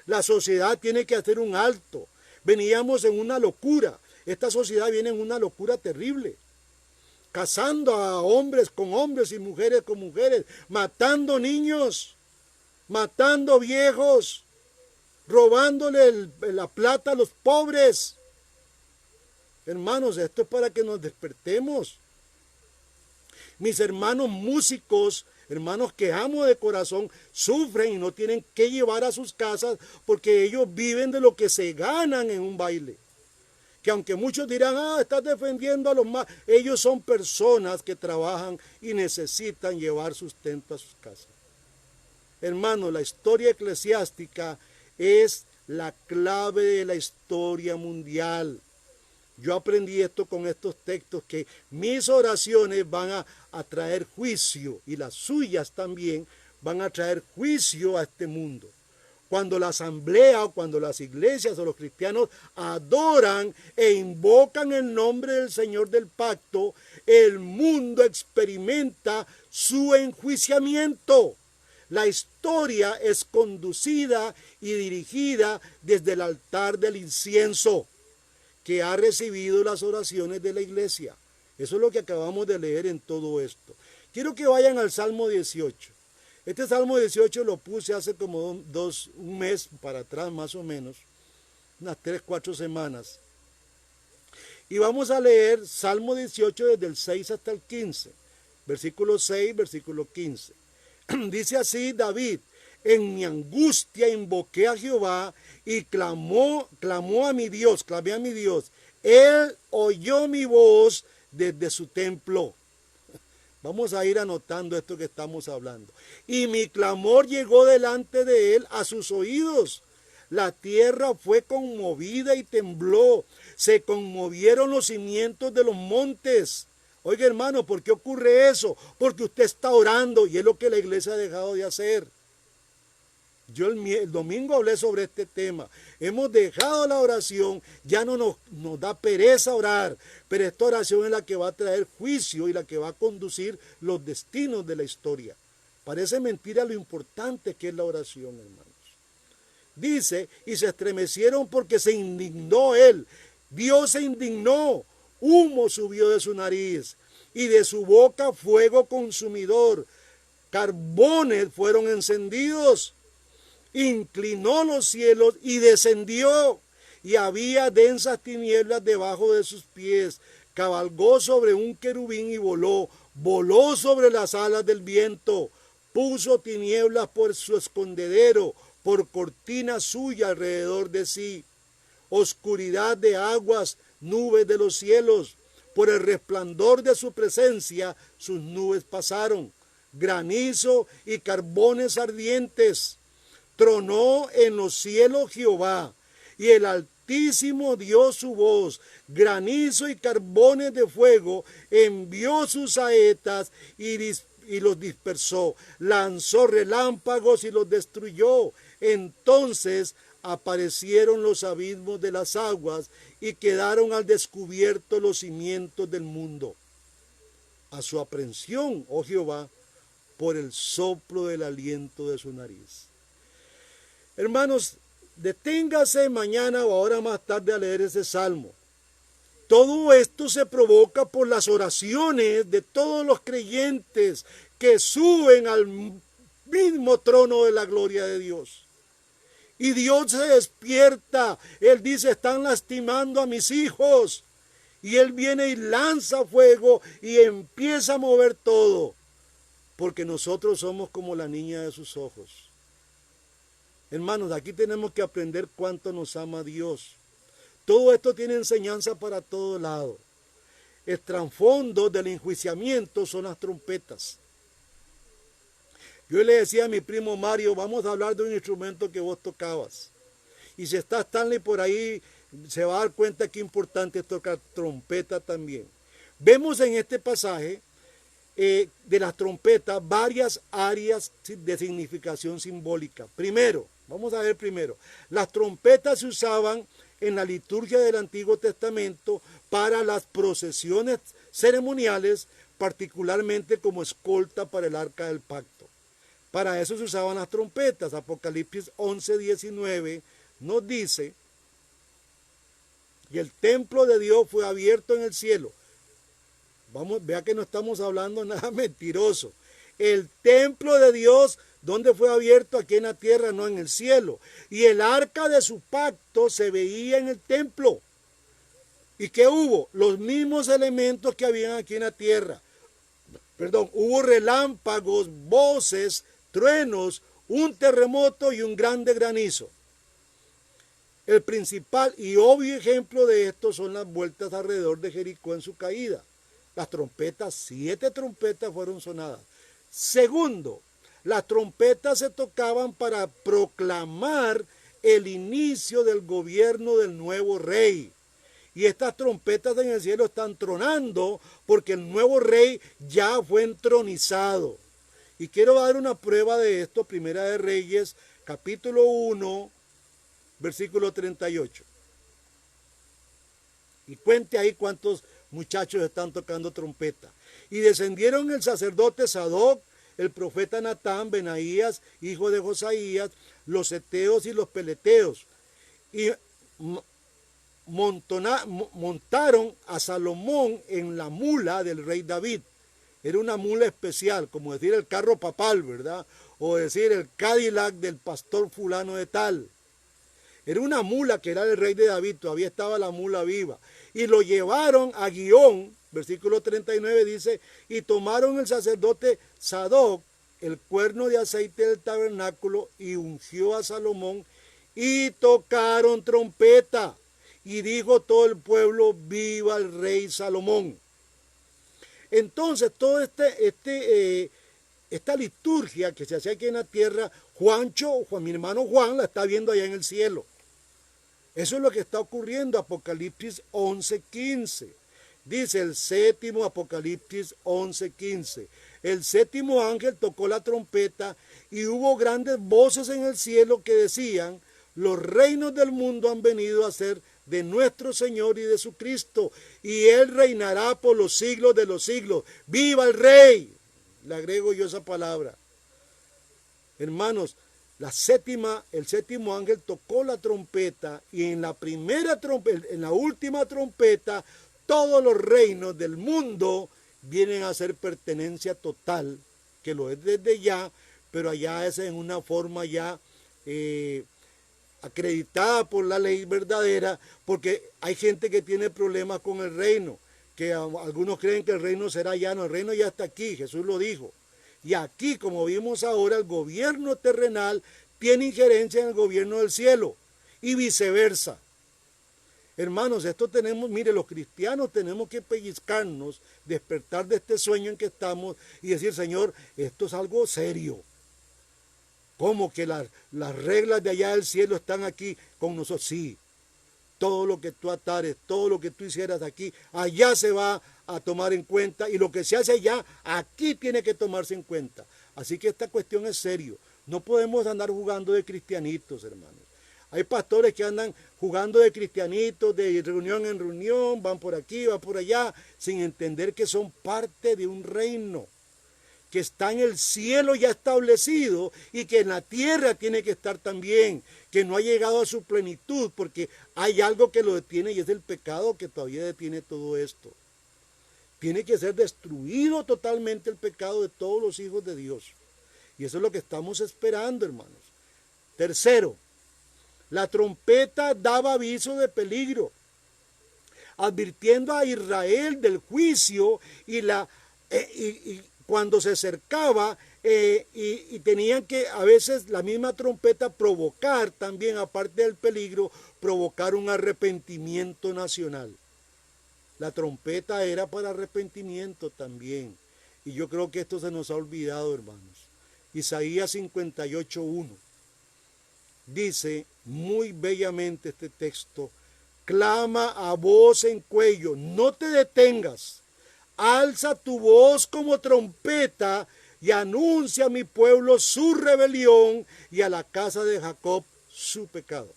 La sociedad tiene que hacer un alto. Veníamos en una locura. Esta sociedad viene en una locura terrible. Casando a hombres con hombres y mujeres con mujeres, matando niños, matando viejos, robándole la plata a los pobres. Hermanos, esto es para que nos despertemos. Mis hermanos músicos, hermanos que amo de corazón, sufren y no tienen que llevar a sus casas porque ellos viven de lo que se ganan en un baile. Que aunque muchos dirán, estás defendiendo a los más, ellos son personas que trabajan y necesitan llevar sustento a sus casas. Hermanos, la historia eclesiástica es la clave de la historia mundial. Yo aprendí esto con estos textos, que mis oraciones van a traer juicio, y las suyas también van a traer juicio a este mundo. Cuando la asamblea, o cuando las iglesias o los cristianos adoran e invocan el nombre del Señor del pacto, el mundo experimenta su enjuiciamiento. La historia es conducida y dirigida desde el altar del incienso, que ha recibido las oraciones de la iglesia. Eso es lo que acabamos de leer en todo esto. Quiero que vayan al Salmo 18. Este Salmo 18 lo puse hace como un mes para atrás más o menos, unas 3-4 semanas. Y vamos a leer Salmo 18 desde el 6 hasta el 15, versículo 6, versículo 15. Dice así David: en mi angustia invoqué a Jehová y clamé a mi Dios. Él oyó mi voz desde su templo. Vamos a ir anotando esto que estamos hablando. Y mi clamor llegó delante de él a sus oídos. La tierra fue conmovida y tembló. Se conmovieron los cimientos de los montes. Oiga, hermano, ¿por qué ocurre eso? Porque usted está orando, y es lo que la iglesia ha dejado de hacer. Yo el domingo hablé sobre este tema. Hemos dejado la oración, ya no nos da pereza orar, pero esta oración es la que va a traer juicio y la que va a conducir los destinos de la historia. Parece mentira lo importante que es la oración, hermanos. Dice, y se estremecieron porque se indignó él. Dios se indignó, humo subió de su nariz y de su boca fuego consumidor. Carbones fueron encendidos. Inclinó los cielos y descendió, y había densas tinieblas debajo de sus pies. Cabalgó sobre un querubín y voló sobre las alas del viento. Puso tinieblas por su escondedero, por cortina suya alrededor de sí. Oscuridad de aguas, nubes de los cielos. Por el resplandor de su presencia sus nubes pasaron. Granizo y carbones ardientes. Tronó en los cielos Jehová, y el Altísimo dio su voz. Granizo y carbones de fuego, envió sus saetas y los dispersó. Lanzó relámpagos y los destruyó. Entonces aparecieron los abismos de las aguas y quedaron al descubierto los cimientos del mundo. A su aprehensión, oh Jehová, por el soplo del aliento de su nariz. Hermanos, deténgase mañana o ahora más tarde a leer ese salmo. Todo esto se provoca por las oraciones de todos los creyentes que suben al mismo trono de la gloria de Dios. Y Dios se despierta. Él dice, están lastimando a mis hijos. Y Él viene y lanza fuego y empieza a mover todo. Porque nosotros somos como la niña de sus ojos. Hermanos, aquí tenemos que aprender cuánto nos ama Dios. Todo esto tiene enseñanza para todo lado. El trasfondo del enjuiciamiento son las trompetas. Yo le decía a mi primo Mario, vamos a hablar de un instrumento que vos tocabas. Y si está Stanley por ahí, se va a dar cuenta que importante es tocar trompeta también. Vemos en este pasaje de las trompetas varias áreas de significación simbólica. Primero, vamos a ver primero, las trompetas se usaban en la liturgia del Antiguo Testamento para las procesiones ceremoniales, particularmente como escolta para el arca del pacto. Para eso se usaban las trompetas. Apocalipsis 11:19 nos dice, y el templo de Dios fue abierto en el cielo. Vea que no estamos hablando nada mentiroso. El templo de Dios, ¿dónde fue abierto? Aquí en la tierra, no en el cielo. Y el arca de su pacto se veía en el templo. ¿Y qué hubo? Los mismos elementos que habían aquí en la tierra. Hubo relámpagos, voces, truenos, un terremoto y un grande granizo. El principal y obvio ejemplo de esto son las vueltas alrededor de Jericó en su caída. Las trompetas, 7 trompetas fueron sonadas. Segundo, las trompetas se tocaban para proclamar el inicio del gobierno del nuevo rey. Y estas trompetas en el cielo están tronando porque el nuevo rey ya fue entronizado. Y quiero dar una prueba de esto, Primera de Reyes, capítulo 1, versículo 38. Y cuente ahí cuántos muchachos están tocando trompeta. Y descendieron el sacerdote Sadoc, el profeta Natán, Benaías, hijo de Josaías, los eteos y los peleteos. Y montaron a Salomón en la mula del rey David. Era una mula especial, como decir el carro papal, ¿verdad? O decir el Cadillac del pastor fulano de tal. Era una mula que era del rey de David, todavía estaba la mula viva. Y lo llevaron a Guión, versículo 39 dice, y tomaron el sacerdote Sadoc el cuerno de aceite del tabernáculo y ungió a Salomón y tocaron trompeta. Y dijo todo el pueblo, viva el rey Salomón. Entonces, toda esta liturgia que se hace aquí en la tierra, mi hermano Juan la está viendo allá en el cielo. Eso es lo que está ocurriendo, Apocalipsis 11:15. Dice el séptimo, Apocalipsis 11:15. El séptimo ángel tocó la trompeta y hubo grandes voces en el cielo que decían, los reinos del mundo han venido a ser de nuestro Señor y de su Cristo, y Él reinará por los siglos de los siglos. ¡Viva el Rey! Le agrego yo esa palabra. Hermanos, el séptimo ángel tocó la trompeta y en la última trompeta, todos los reinos del mundo vienen a ser pertenencia total, que lo es desde ya, pero allá es en una forma ya acreditada por la ley verdadera, porque hay gente que tiene problemas con el reino, que algunos creen que el reino será ya, no, el reino ya está aquí, Jesús lo dijo. Y aquí, como vimos ahora, el gobierno terrenal tiene injerencia en el gobierno del cielo y viceversa. Hermanos, esto mire, los cristianos tenemos que pellizcarnos, despertar de este sueño en que estamos y decir, Señor, esto es algo serio. ¿Cómo que las reglas de allá del cielo están aquí con nosotros? Sí, todo lo que tú atares, todo lo que tú hicieras aquí, allá se va a tomar en cuenta y lo que se hace allá, aquí tiene que tomarse en cuenta. Así que esta cuestión es serio. No podemos andar jugando de cristianitos, hermanos. Hay pastores que andan jugando de cristianitos, de reunión en reunión, van por aquí, van por allá, sin entender que son parte de un reino, que está en el cielo ya establecido y que en la tierra tiene que estar también, que no ha llegado a su plenitud, porque hay algo que lo detiene y es el pecado que todavía detiene todo esto. Tiene que ser destruido totalmente el pecado de todos los hijos de Dios. Y eso es lo que estamos esperando, hermanos. Tercero, la trompeta daba aviso de peligro, advirtiendo a Israel del juicio y cuando se acercaba y tenían que a veces la misma trompeta provocar también, aparte del peligro, provocar un arrepentimiento nacional. La trompeta era para arrepentimiento también. Y yo creo que esto se nos ha olvidado, hermanos. Isaías 58:1 dice muy bellamente este texto: clama a voz en cuello, no te detengas, alza tu voz como trompeta y anuncia a mi pueblo su rebelión y a la casa de Jacob su pecado.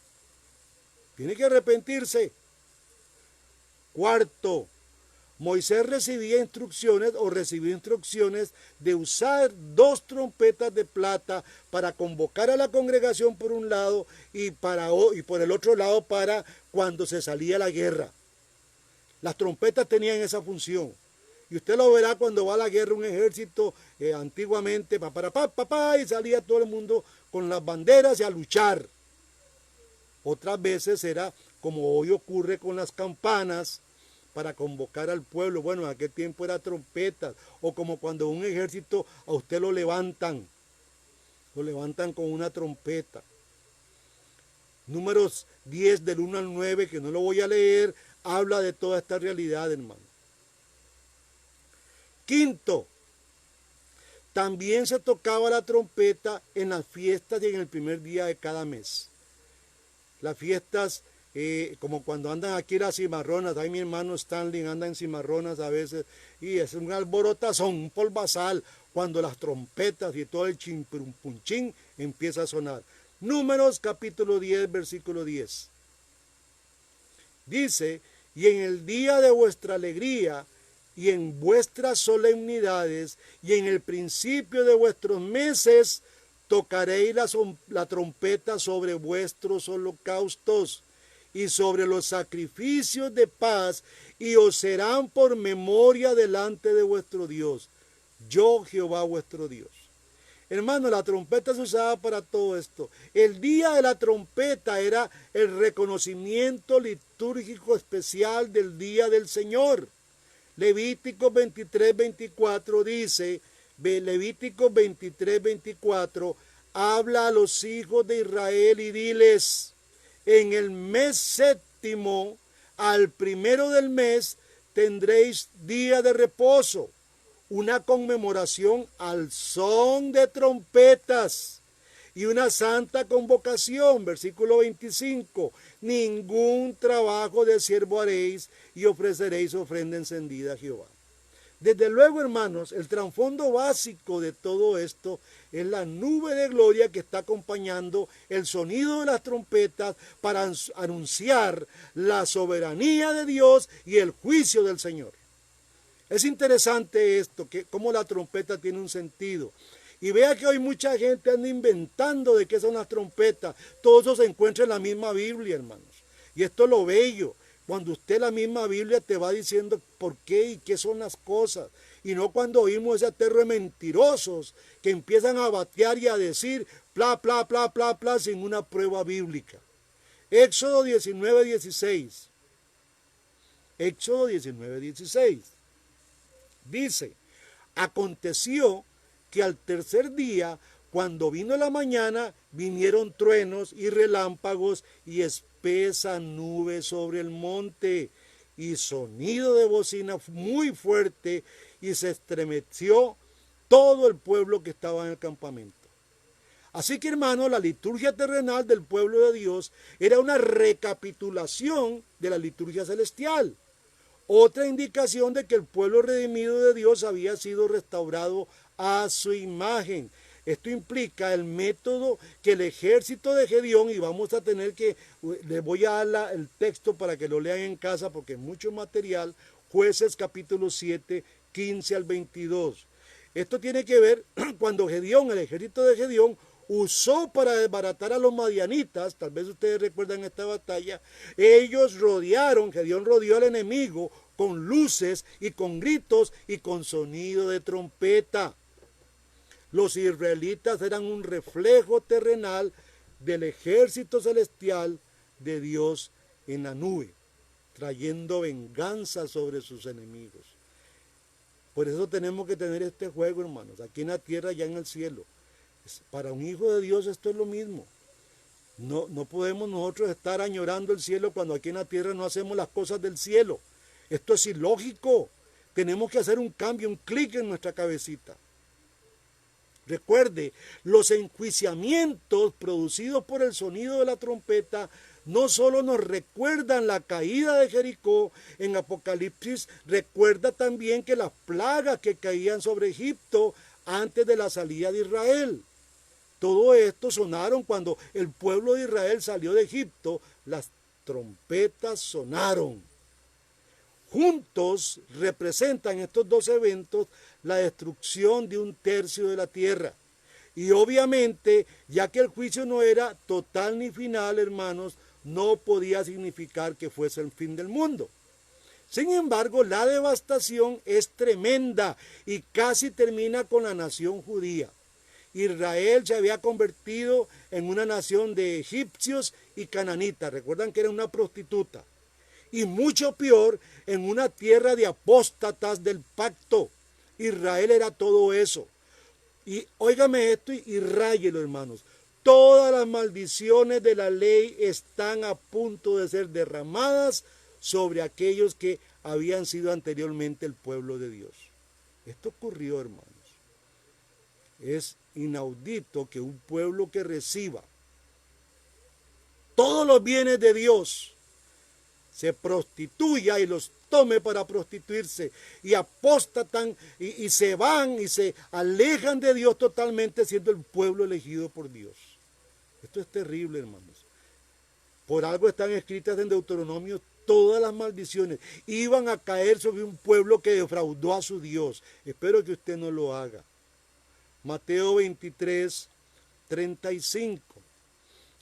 Tiene que arrepentirse. Cuarto, Moisés recibió instrucciones de usar 2 trompetas de plata para convocar a la congregación por un lado y por el otro lado para cuando se salía a la guerra. Las trompetas tenían esa función. Y usted lo verá cuando va a la guerra un ejército antiguamente, y salía todo el mundo con las banderas y a luchar. Otras veces era como hoy ocurre con las campanas, para convocar al pueblo. Bueno, en aquel tiempo era trompetas, o como cuando un ejército a usted lo levantan con una trompeta. Números 10 del 1 al 9, que no lo voy a leer, habla de toda esta realidad, hermano. Quinto, también se tocaba la trompeta en las fiestas y en el primer día de cada mes. Las fiestas, como cuando andan aquí las cimarronas, ahí mi hermano Stanley anda en cimarronas a veces, y es un alborotazón, un polvazal, cuando las trompetas y todo el chimpurumpunchín empieza a sonar. Números capítulo 10, versículo 10. Dice: y en el día de vuestra alegría, y en vuestras solemnidades, y en el principio de vuestros meses, tocaréis la trompeta sobre vuestros holocaustos y sobre los sacrificios de paz, y os serán por memoria delante de vuestro Dios. Yo, Jehová vuestro Dios. Hermano, la trompeta se usaba para todo esto. El día de la trompeta era el reconocimiento litúrgico especial del día del Señor. Levítico 23:24 dice, Levítico 23:24, habla a los hijos de Israel y diles: en el mes séptimo, al primero del mes, tendréis día de reposo, una conmemoración al son de trompetas y una santa convocación. Versículo 25, ningún trabajo de siervo haréis y ofreceréis ofrenda encendida a Jehová. Desde luego, hermanos, el trasfondo básico de todo esto es la nube de gloria que está acompañando el sonido de las trompetas para anunciar la soberanía de Dios y el juicio del Señor. Es interesante esto, que cómo la trompeta tiene un sentido. Y vea que hoy mucha gente anda inventando de qué son las trompetas. Todo eso se encuentra en la misma Biblia, hermanos. Y esto es lo bello. Cuando usted la misma Biblia te va diciendo por qué y qué son las cosas. Y no cuando oímos ese aterro de mentirosos que empiezan a batear y a decir bla, bla, bla, bla, bla, sin una prueba bíblica. Éxodo 19:16. Éxodo 19:16. Dice: aconteció que al tercer día, cuando vino la mañana, vinieron truenos y relámpagos y espesa nube sobre el monte y sonido de bocina muy fuerte, y se estremeció todo el pueblo que estaba en el campamento. Así que, hermano, la liturgia terrenal del pueblo de Dios era una recapitulación de la liturgia celestial. Otra indicación de que el pueblo redimido de Dios había sido restaurado a su imagen. Esto implica el método que el ejército de Gedeón, y vamos a tener que, les voy a dar el texto para que lo lean en casa porque es mucho material, Jueces capítulo 7, 15 al 22. Esto tiene que ver cuando Gedeón, el ejército de Gedeón, usó para desbaratar a los madianitas. Tal vez ustedes recuerdan esta batalla. Ellos rodearon, Gedeón rodeó al enemigo con luces y con gritos y con sonido de trompeta. Los israelitas eran un reflejo terrenal del ejército celestial de Dios en la nube, trayendo venganza sobre sus enemigos. Por eso tenemos que tener este juego, hermanos, aquí en la tierra y en el cielo. Para un hijo de Dios esto es lo mismo. No podemos nosotros estar añorando el cielo cuando aquí en la tierra no hacemos las cosas del cielo. Esto es ilógico. Tenemos que hacer un cambio, un clic en nuestra cabecita. Recuerde, los enjuiciamientos producidos por el sonido de la trompeta no solo nos recuerdan la caída de Jericó en Apocalipsis, recuerda también que las plagas que caían sobre Egipto antes de la salida de Israel. Todo esto sonaron cuando el pueblo de Israel salió de Egipto, las trompetas sonaron. Juntos representan estos dos eventos la destrucción de un tercio de la tierra. Y obviamente, ya que el juicio no era total ni final, hermanos, no podía significar que fuese el fin del mundo. Sin embargo, la devastación es tremenda y casi termina con la nación judía. Israel se había convertido en una nación de egipcios y cananitas. Recuerdan que era una prostituta. Y mucho peor, en una tierra de apóstatas del pacto. Israel era todo eso. Y óigame esto y ráyelo, hermanos. Todas las maldiciones de la ley están a punto de ser derramadas sobre aquellos que habían sido anteriormente el pueblo de Dios. Esto ocurrió, hermanos. Es inaudito que un pueblo que reciba todos los bienes de Dios se prostituya y los tome para prostituirse y apóstatan y se van y se alejan de Dios totalmente, siendo el pueblo elegido por Dios. Esto es terrible, hermanos. Por algo están escritas en Deuteronomio todas las maldiciones. Iban a caer sobre un pueblo que defraudó a su Dios. Espero que usted no lo haga. Mateo 23, 35.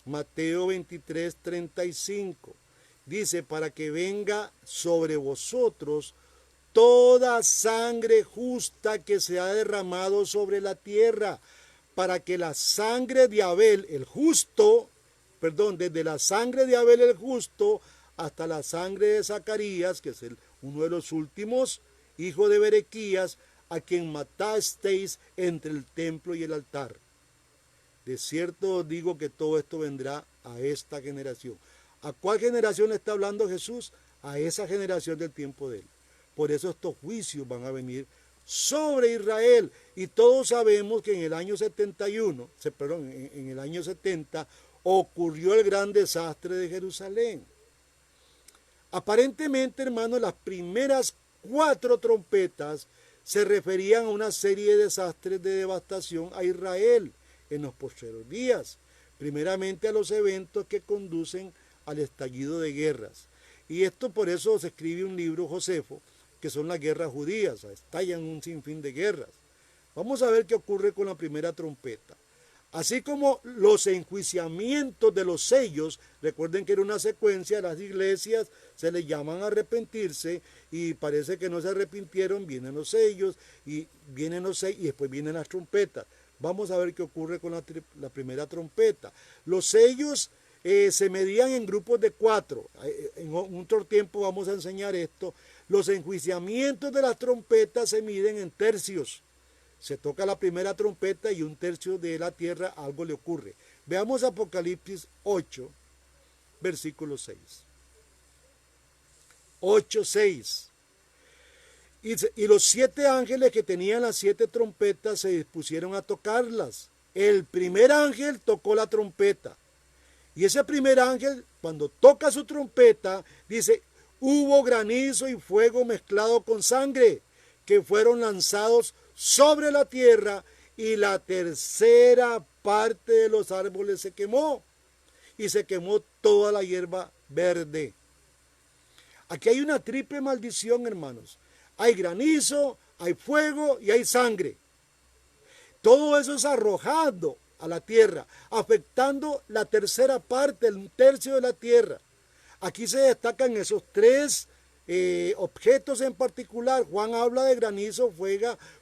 Mateo 23, 35. Dice, para que venga sobre vosotros toda sangre justa que se ha derramado sobre la tierra, para que la sangre de Abel el justo, desde la sangre de Abel el justo hasta la sangre de Zacarías, que es uno de los últimos, hijo de Berequías, a quien matasteis entre el templo y el altar. De cierto os digo que todo esto vendrá a esta generación. ¿A cuál generación está hablando Jesús? A esa generación del tiempo de él. Por eso estos juicios van a venir sobre Israel. Y todos sabemos que en el año 71, en el año 70, ocurrió el gran desastre de Jerusalén. Aparentemente, hermanos, las primeras 4 trompetas se referían a una serie de desastres de devastación a Israel en los postreros días. Primeramente a los eventos que conducen al estallido de guerras. Y esto por eso se escribe un libro, Josefo, que son las guerras judías, estallan un sinfín de guerras. Vamos a ver qué ocurre con la primera trompeta. Así como los enjuiciamientos de los sellos, recuerden que era una secuencia, las iglesias se les llaman a arrepentirse y parece que no se arrepintieron, vienen los sellos y después vienen las trompetas. Vamos a ver qué ocurre con la primera trompeta. Los sellos se medían en grupos de 4. En otro tiempo vamos a enseñar esto. Los enjuiciamientos de las trompetas se miden en tercios. Se toca la primera trompeta y un tercio de la tierra algo le ocurre. Veamos Apocalipsis 8, versículo 6. 8:6. Y los 7 ángeles que tenían las 7 trompetas se dispusieron a tocarlas. El primer ángel tocó la trompeta. Y ese primer ángel, cuando toca su trompeta, dice, hubo granizo y fuego mezclado con sangre, que fueron lanzados sobre la tierra, y la tercera parte de los árboles se quemó, y se quemó toda la hierba verde. Aquí hay una triple maldición, hermanos. Hay granizo, hay fuego y hay sangre. Todo eso es arrojado a la tierra, afectando la tercera parte, un tercio de la tierra. Aquí se destacan esos tres objetos en particular. Juan habla de granizo,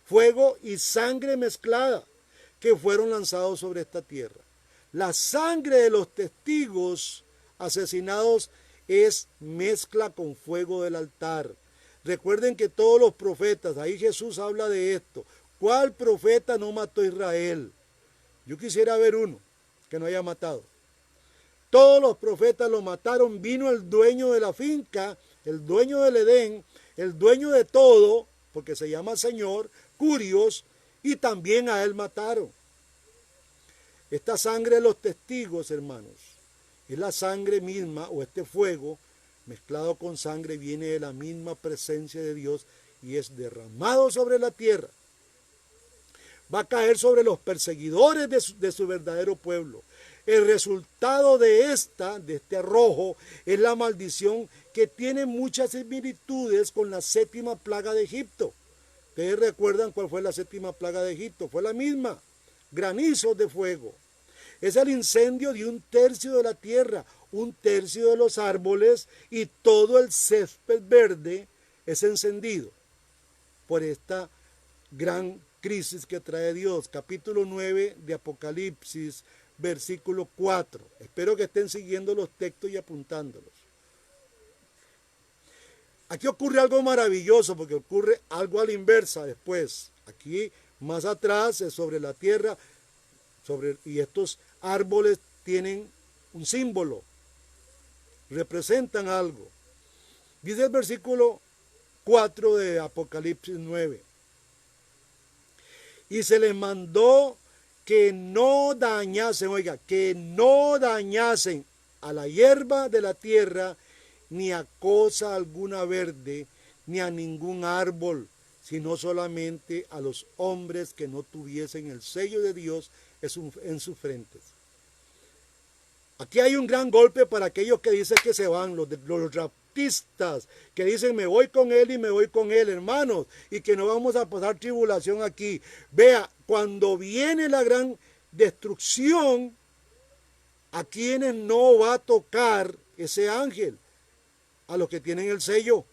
fuego y sangre mezclada que fueron lanzados sobre esta tierra. La sangre de los testigos asesinados es mezcla con fuego del altar. Recuerden que todos los profetas, ahí Jesús habla de esto. ¿Cuál profeta no mató a Israel? Yo quisiera ver uno que no haya matado. Todos los profetas lo mataron. Vino el dueño de la finca, el dueño del Edén, el dueño de todo, porque se llama Señor, Curios, y también a él mataron. Esta sangre de los testigos, hermanos, es la sangre misma, o este fuego mezclado con sangre viene de la misma presencia de Dios y es derramado sobre la tierra. Va a caer sobre los perseguidores de su verdadero pueblo. El resultado de este arrojo es la maldición que tiene muchas similitudes con la séptima plaga de Egipto. ¿Ustedes recuerdan cuál fue la séptima plaga de Egipto? Fue la misma, granizos de fuego. Es el incendio de un tercio de la tierra, un tercio de los árboles y todo el césped verde es encendido por esta gran crisis que trae Dios. Capítulo 9 de Apocalipsis, versículo 4. Espero que estén siguiendo los textos y apuntándolos. Aquí ocurre algo maravilloso porque ocurre algo a la inversa después. Aquí más atrás es sobre la tierra y estos árboles tienen un símbolo, representan algo. Dice el versículo 4 de Apocalipsis 9. Y se les mandó que no dañasen, oiga, que no dañasen a la hierba de la tierra, ni a cosa alguna verde, ni a ningún árbol, sino solamente a los hombres que no tuviesen el sello de Dios en sus frentes. Aquí hay un gran golpe para aquellos que dicen que se van, los raptistas, que dicen me voy con él y me voy con él, hermanos, y que no vamos a pasar tribulación aquí. Vea, cuando viene la gran destrucción, ¿a quienes no va a tocar ese ángel? A los que tienen el sello.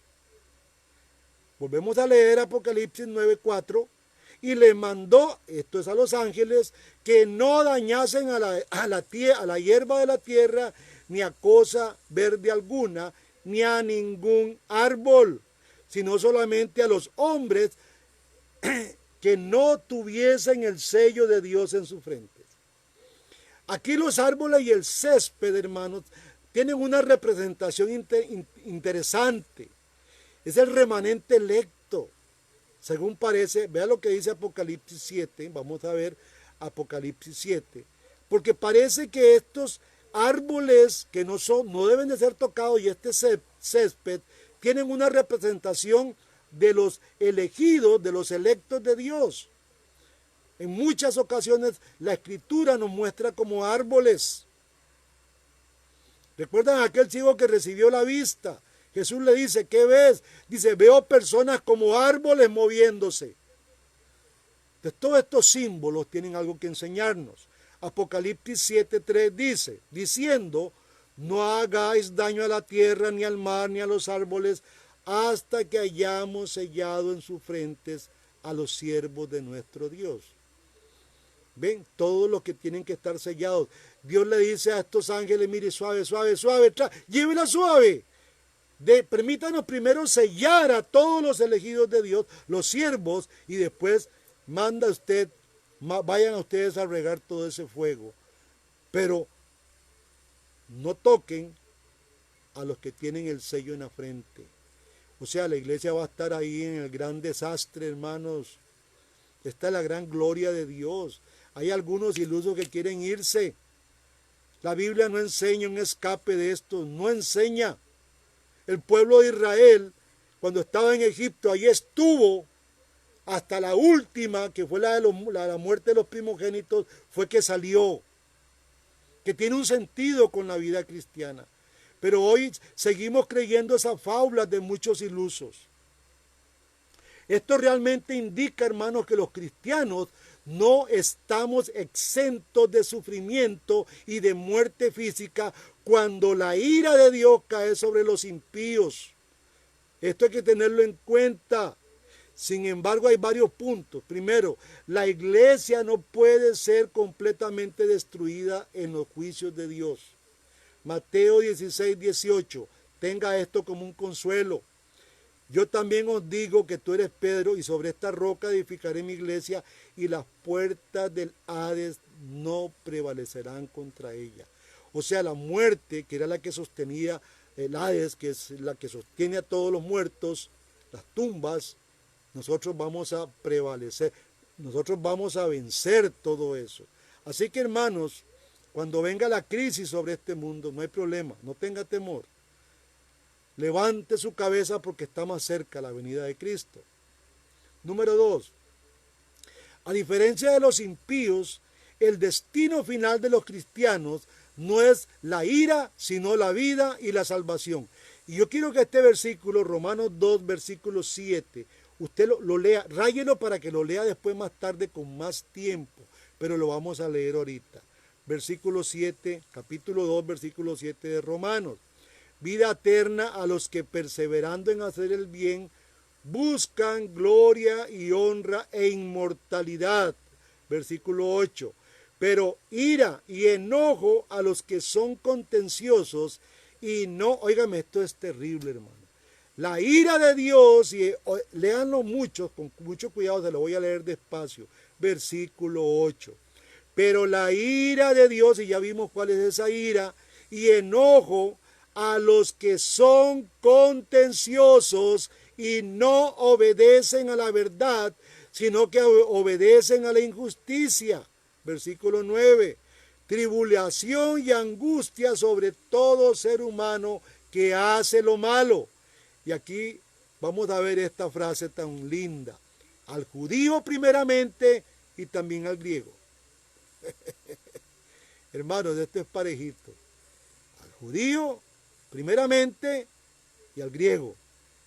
Volvemos a leer Apocalipsis 9:4. Y le mandó, esto es a los ángeles, que no dañasen a la hierba de la tierra, ni a cosa verde alguna, ni a ningún árbol, sino solamente a los hombres que no tuviesen el sello de Dios en sus frentes. Aquí los árboles y el césped, hermanos, tienen una representación interesante. Es el remanente electo. Según parece, vea lo que dice Apocalipsis 7, vamos a ver Apocalipsis 7, porque parece que estos árboles que no deben de ser tocados y este césped tienen una representación de los elegidos, de los electos de Dios. En muchas ocasiones la Escritura nos muestra como árboles. ¿Recuerdan aquel ciego que recibió la vista? Jesús le dice, ¿qué ves? Dice, veo personas como árboles moviéndose. Entonces, todos estos símbolos tienen algo que enseñarnos. Apocalipsis 7:3 dice, diciendo, no hagáis daño a la tierra, ni al mar, ni a los árboles, hasta que hayamos sellado en sus frentes a los siervos de nuestro Dios. ¿Ven? Todos los que tienen que estar sellados. Dios le dice a estos ángeles, mire, suave, suave, suave, llévela suave. Permítanos primero sellar a todos los elegidos de Dios, los siervos, y después vayan a ustedes a regar todo ese fuego. Pero no toquen a los que tienen el sello en la frente. O sea, la iglesia va a estar ahí en el gran desastre, hermanos. Esta es la gran gloria de Dios. Hay algunos ilusos que quieren irse. La Biblia no enseña un escape de esto, no enseña. El pueblo de Israel, cuando estaba en Egipto, allí estuvo hasta la última, que fue la muerte de los primogénitos, fue que salió, que tiene un sentido con la vida cristiana. Pero hoy seguimos creyendo esas fábulas de muchos ilusos. Esto realmente indica, hermanos, que los cristianos no estamos exentos de sufrimiento y de muerte física cuando la ira de Dios cae sobre los impíos. Esto hay que tenerlo en cuenta. Sin embargo, hay varios puntos. Primero, la iglesia no puede ser completamente destruida en los juicios de Dios. Mateo 16, 18. Tenga esto como un consuelo. Yo también os digo que tú eres Pedro, y sobre esta roca edificaré mi iglesia, y las puertas del Hades no prevalecerán contra ella. O sea, la muerte, que era la que sostenía el Hades, que es la que sostiene a todos los muertos, las tumbas, nosotros vamos a prevalecer, nosotros vamos a vencer todo eso. Así que, hermanos, cuando venga la crisis sobre este mundo, no hay problema, no tenga temor. Levante su cabeza porque está más cerca la venida de Cristo. Número 2. A diferencia de los impíos, el destino final de los cristianos no es la ira, sino la vida y la salvación. Y yo quiero que este versículo, Romanos 2, versículo 7, usted lo lea, ráyelo para que lo lea después más tarde con más tiempo, pero lo vamos a leer ahorita. Versículo 7, capítulo 2, versículo 7 de Romanos. Vida eterna a los que perseverando en hacer el bien buscan gloria y honra e inmortalidad. Versículo 8. Pero ira y enojo a los que son contenciosos y no, óigame, esto es terrible, hermano. La ira de Dios, y léanlo mucho, con mucho cuidado, se lo voy a leer despacio. Versículo 8. Pero la ira de Dios, y ya vimos cuál es esa ira, y enojo a los que son contenciosos y no obedecen a la verdad, sino que obedecen a la injusticia. Versículo 9. Tribulación y angustia sobre todo ser humano que hace lo malo. Y aquí vamos a ver esta frase tan linda. Al judío primeramente y también al griego. Hermanos, esto es parejito. Al judío primeramente y al griego.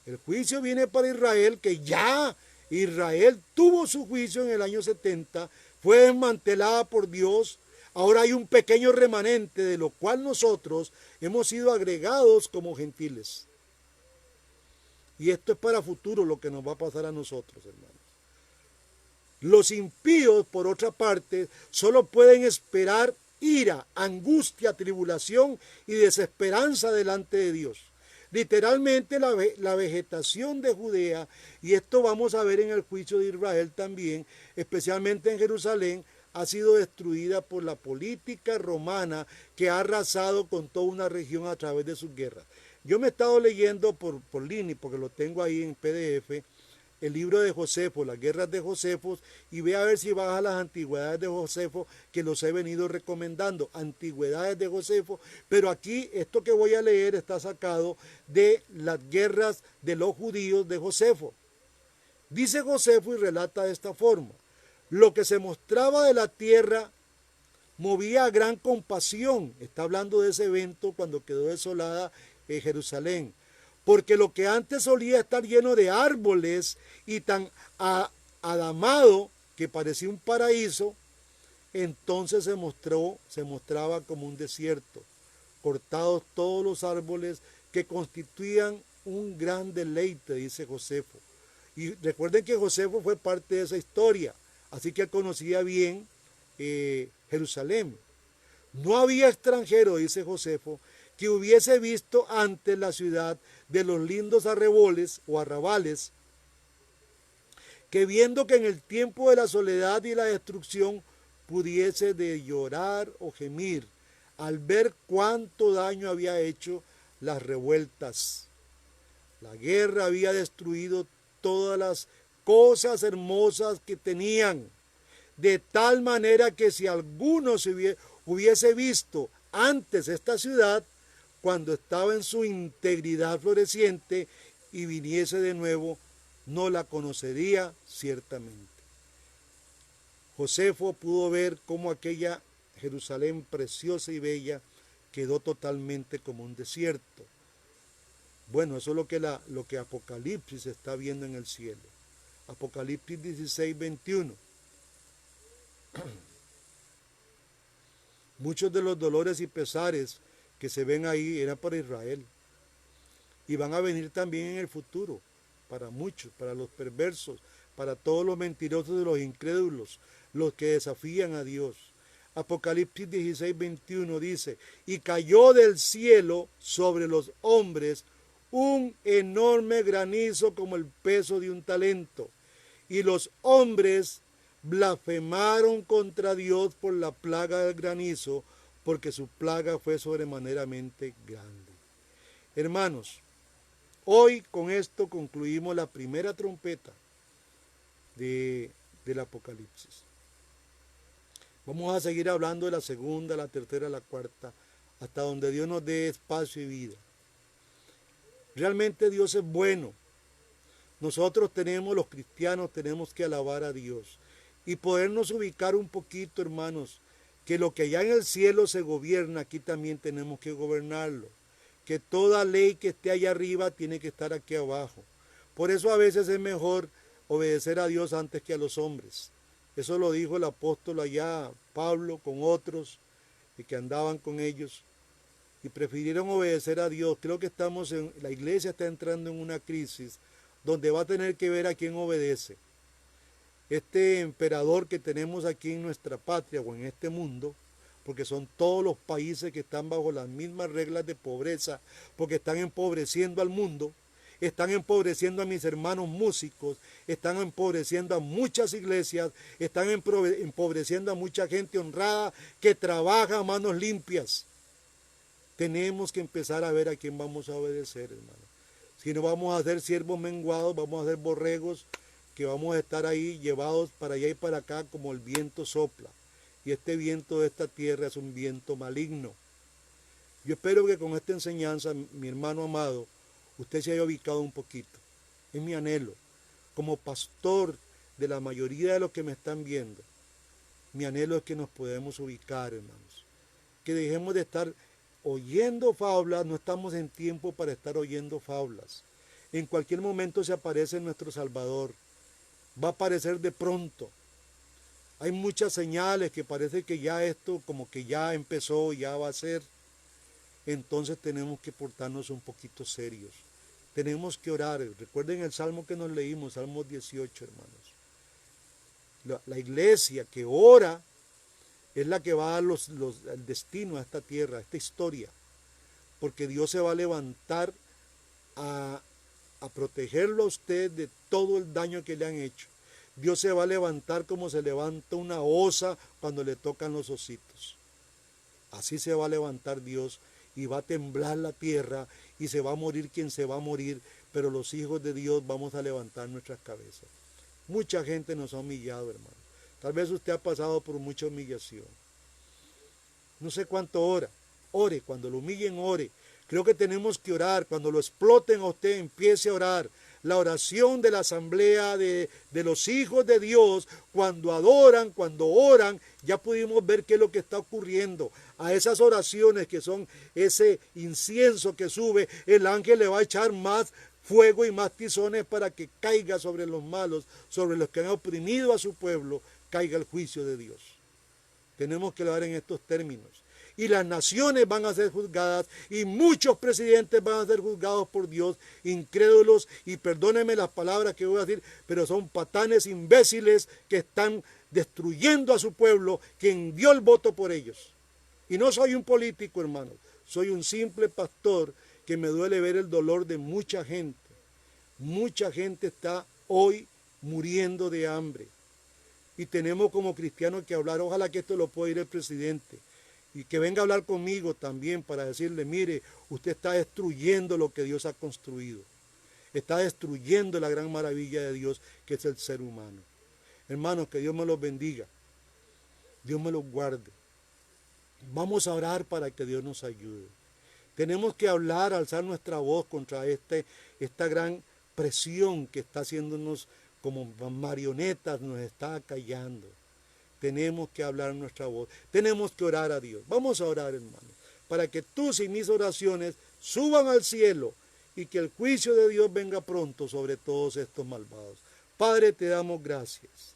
El juicio viene para Israel, que ya Israel tuvo su juicio en el año 70, fue desmantelada por Dios. Ahora hay un pequeño remanente de lo cual nosotros hemos sido agregados como gentiles. Y esto es para futuro lo que nos va a pasar a nosotros, hermanos. Los impíos, por otra parte, solo pueden esperar ira, angustia, tribulación y desesperanza delante de Dios. Literalmente la vegetación de Judea, y esto vamos a ver en el juicio de Israel también, especialmente en Jerusalén, ha sido destruida por la política romana que ha arrasado con toda una región a través de sus guerras. Yo me he estado leyendo por Lini, porque lo tengo ahí en PDF, el libro de Josefo, las guerras de Josefo, y ve a ver si baja las antigüedades de Josefo, que los he venido recomendando, antigüedades de Josefo, pero aquí esto que voy a leer está sacado de las guerras de los judíos de Josefo. Dice Josefo y relata de esta forma: lo que se mostraba de la tierra movía gran compasión. Está hablando de ese evento cuando quedó desolada Jerusalén. Porque lo que antes solía estar lleno de árboles y tan adamado que parecía un paraíso, entonces se mostraba como un desierto, cortados todos los árboles que constituían un gran deleite, dice Josefo. Y recuerden que Josefo fue parte de esa historia, así que él conocía bien Jerusalén. No había extranjero, dice Josefo, que hubiese visto antes la ciudad de los lindos arreboles o arrabales, que viendo que en el tiempo de la soledad y la destrucción pudiese de llorar o gemir al ver cuánto daño había hecho las revueltas. La guerra había destruido todas las cosas hermosas que tenían, de tal manera que si alguno se hubiese visto antes esta ciudad, cuando estaba en su integridad floreciente y viniese de nuevo, no la conocería ciertamente. Josefo pudo ver cómo aquella Jerusalén preciosa y bella quedó totalmente como un desierto. Bueno, eso es lo que Apocalipsis está viendo en el cielo. Apocalipsis 16, 21. Muchos de los dolores y pesares que se ven ahí eran para Israel. Y van a venir también en el futuro, para muchos, para los perversos, para todos los mentirosos y los incrédulos, los que desafían a Dios. Apocalipsis 16, 21 dice, y cayó del cielo sobre los hombres un enorme granizo como el peso de un talento. Y los hombres blasfemaron contra Dios por la plaga del granizo, porque su plaga fue sobremaneramente grande. Hermanos, hoy con esto concluimos la primera trompeta del Apocalipsis. Vamos a seguir hablando de la segunda, la tercera, la cuarta, hasta donde Dios nos dé espacio y vida. Realmente Dios es bueno. Nosotros los cristianos, tenemos que alabar a Dios y podernos ubicar un poquito, hermanos, que lo que allá en el cielo se gobierna, aquí también tenemos que gobernarlo. Que toda ley que esté allá arriba tiene que estar aquí abajo. Por eso a veces es mejor obedecer a Dios antes que a los hombres. Eso lo dijo el apóstol allá, Pablo, con otros que andaban con ellos y prefirieron obedecer a Dios. Creo que la iglesia está entrando en una crisis donde va a tener que ver a quién obedece. Este emperador que tenemos aquí en nuestra patria o en este mundo, porque son todos los países que están bajo las mismas reglas de pobreza, porque están empobreciendo al mundo, están empobreciendo a mis hermanos músicos, están empobreciendo a muchas iglesias, están empobreciendo a mucha gente honrada que trabaja a manos limpias. Tenemos que empezar a ver a quién vamos a obedecer, hermano. Si no vamos a ser siervos menguados, vamos a ser borregos que vamos a estar ahí llevados para allá y para acá como el viento sopla. Y este viento de esta tierra es un viento maligno. Yo espero que con esta enseñanza, mi hermano amado, usted se haya ubicado un poquito. Es mi anhelo. Como pastor de la mayoría de los que me están viendo, mi anhelo es que nos podamos ubicar, hermanos. Que dejemos de estar oyendo fábulas, no estamos en tiempo para estar oyendo fábulas. En cualquier momento se aparece nuestro Salvador. Va a aparecer de pronto. Hay muchas señales que parece que ya esto como que ya empezó, ya va a ser. Entonces tenemos que portarnos un poquito serios. Tenemos que orar. Recuerden el salmo que nos leímos, Salmo 18, hermanos. La iglesia que ora es la que va a dar el destino a esta tierra, a esta historia. Porque Dios se va a levantar a protegerlo a usted de todo el daño que le han hecho. Dios se va a levantar como se levanta una osa cuando le tocan los ositos. Así se va a levantar Dios y va a temblar la tierra y se va a morir quien se va a morir, pero los hijos de Dios vamos a levantar nuestras cabezas. Mucha gente nos ha humillado, hermano. Tal vez usted ha pasado por mucha humillación. No sé cuánto ora. Ore, cuando lo humillen, ore. Creo que tenemos que orar. Cuando lo exploten a usted, empiece a orar. La oración de la asamblea de los hijos de Dios, cuando adoran, cuando oran, ya pudimos ver qué es lo que está ocurriendo. A esas oraciones que son ese incienso que sube, el ángel le va a echar más fuego y más tizones para que caiga sobre los malos, sobre los que han oprimido a su pueblo, caiga el juicio de Dios. Tenemos que hablar en estos términos. Y las naciones van a ser juzgadas y muchos presidentes van a ser juzgados por Dios, incrédulos, y perdónenme las palabras que voy a decir, pero son patanes imbéciles que están destruyendo a su pueblo, quien dio el voto por ellos. Y no soy un político, hermano, soy un simple pastor que me duele ver el dolor de mucha gente. Mucha gente está hoy muriendo de hambre. Y tenemos como cristianos que hablar, ojalá que esto lo pueda ir el presidente. Y que venga a hablar conmigo también para decirle, mire, usted está destruyendo lo que Dios ha construido. Está destruyendo la gran maravilla de Dios que es el ser humano. Hermanos, que Dios me los bendiga. Dios me los guarde. Vamos a orar para que Dios nos ayude. Tenemos que hablar, alzar nuestra voz contra esta gran presión que está haciéndonos como marionetas, nos está acallando. Tenemos que hablar nuestra voz. Tenemos que orar a Dios. Vamos a orar, hermanos, para que tus y mis oraciones suban al cielo y que el juicio de Dios venga pronto sobre todos estos malvados. Padre, te damos gracias.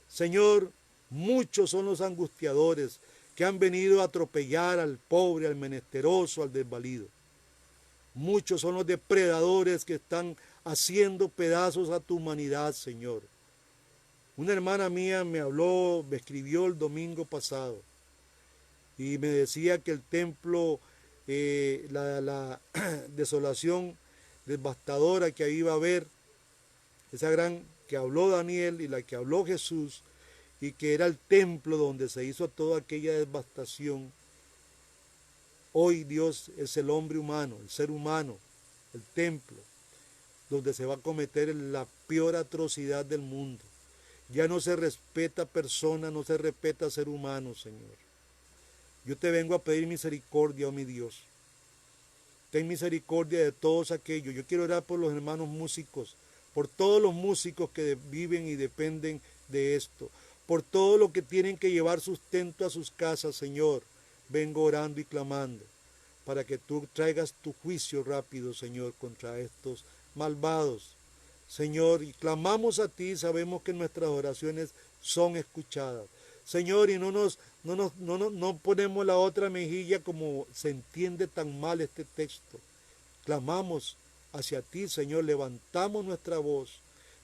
Señor, Muchos son los angustiadores que han venido a atropellar al pobre, al menesteroso, al desvalido. Muchos son los depredadores que están haciendo pedazos a tu humanidad, Señor. Una hermana mía me habló, me escribió el domingo pasado y me decía que el templo, la desolación devastadora que ahí iba a haber, esa gran que habló Daniel y la que habló Jesús, y que era el templo donde se hizo toda aquella devastación. Hoy Dios es el hombre humano, el ser humano, el templo, donde se va a cometer la peor atrocidad del mundo. Ya no se respeta persona, no se respeta ser humano, Señor. Yo te vengo a pedir misericordia, oh mi Dios. Ten misericordia de todos aquellos. Yo quiero orar por los hermanos músicos, por todos los músicos que viven y dependen de esto, por todo lo que tienen que llevar sustento a sus casas, Señor. Vengo orando y clamando para que tú traigas tu juicio rápido, Señor, contra estos malvados. Señor, y clamamos a ti, sabemos que nuestras oraciones son escuchadas. Señor, y no ponemos la otra mejilla como se entiende tan mal este texto. Clamamos hacia ti, Señor, levantamos nuestra voz.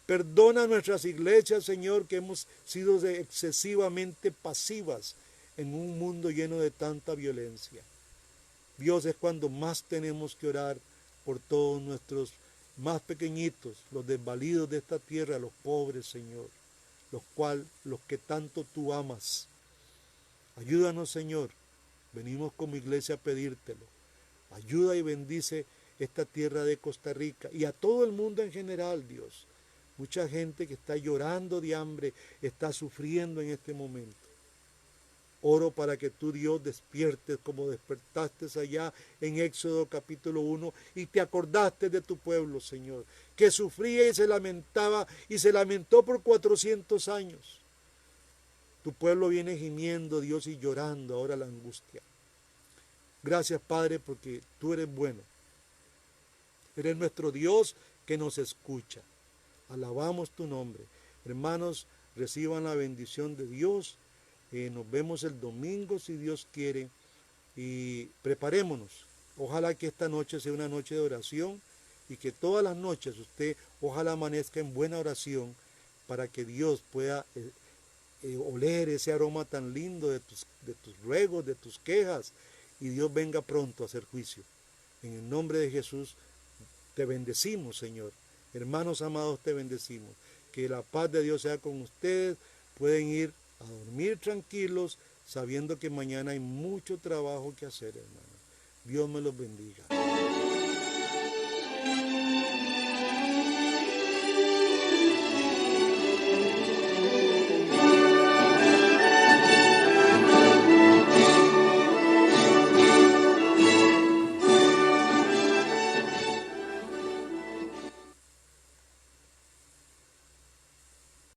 Perdona nuestras iglesias, Señor, que hemos sido excesivamente pasivas en un mundo lleno de tanta violencia. Dios, es cuando más tenemos que orar por todos nuestros más pequeñitos, los desvalidos de esta tierra, los pobres, Señor, los que tanto tú amas. Ayúdanos, Señor. Venimos como iglesia a pedírtelo. Ayuda y bendice esta tierra de Costa Rica y a todo el mundo en general, Dios. Mucha gente que está llorando de hambre, está sufriendo en este momento. Oro para que tú, Dios, despiertes como despertaste allá en Éxodo capítulo 1 y te acordaste de tu pueblo, Señor, que sufría y se lamentaba y se lamentó por 400 años. Tu pueblo viene gimiendo, Dios, y llorando ahora la angustia. Gracias, Padre, porque tú eres bueno. Eres nuestro Dios que nos escucha. Alabamos tu nombre. Hermanos, reciban la bendición de Dios. Nos vemos el domingo si Dios quiere y preparémonos. Ojalá que esta noche sea una noche de oración y que todas las noches usted ojalá amanezca en buena oración para que Dios pueda oler ese aroma tan lindo de tus ruegos, de tus quejas, y Dios venga pronto a hacer juicio. En el nombre de Jesús te bendecimos, Señor. Hermanos amados, te bendecimos. Que la paz de Dios sea con ustedes. Pueden ir a dormir tranquilos, sabiendo que mañana hay mucho trabajo que hacer, hermanos. Dios me los bendiga.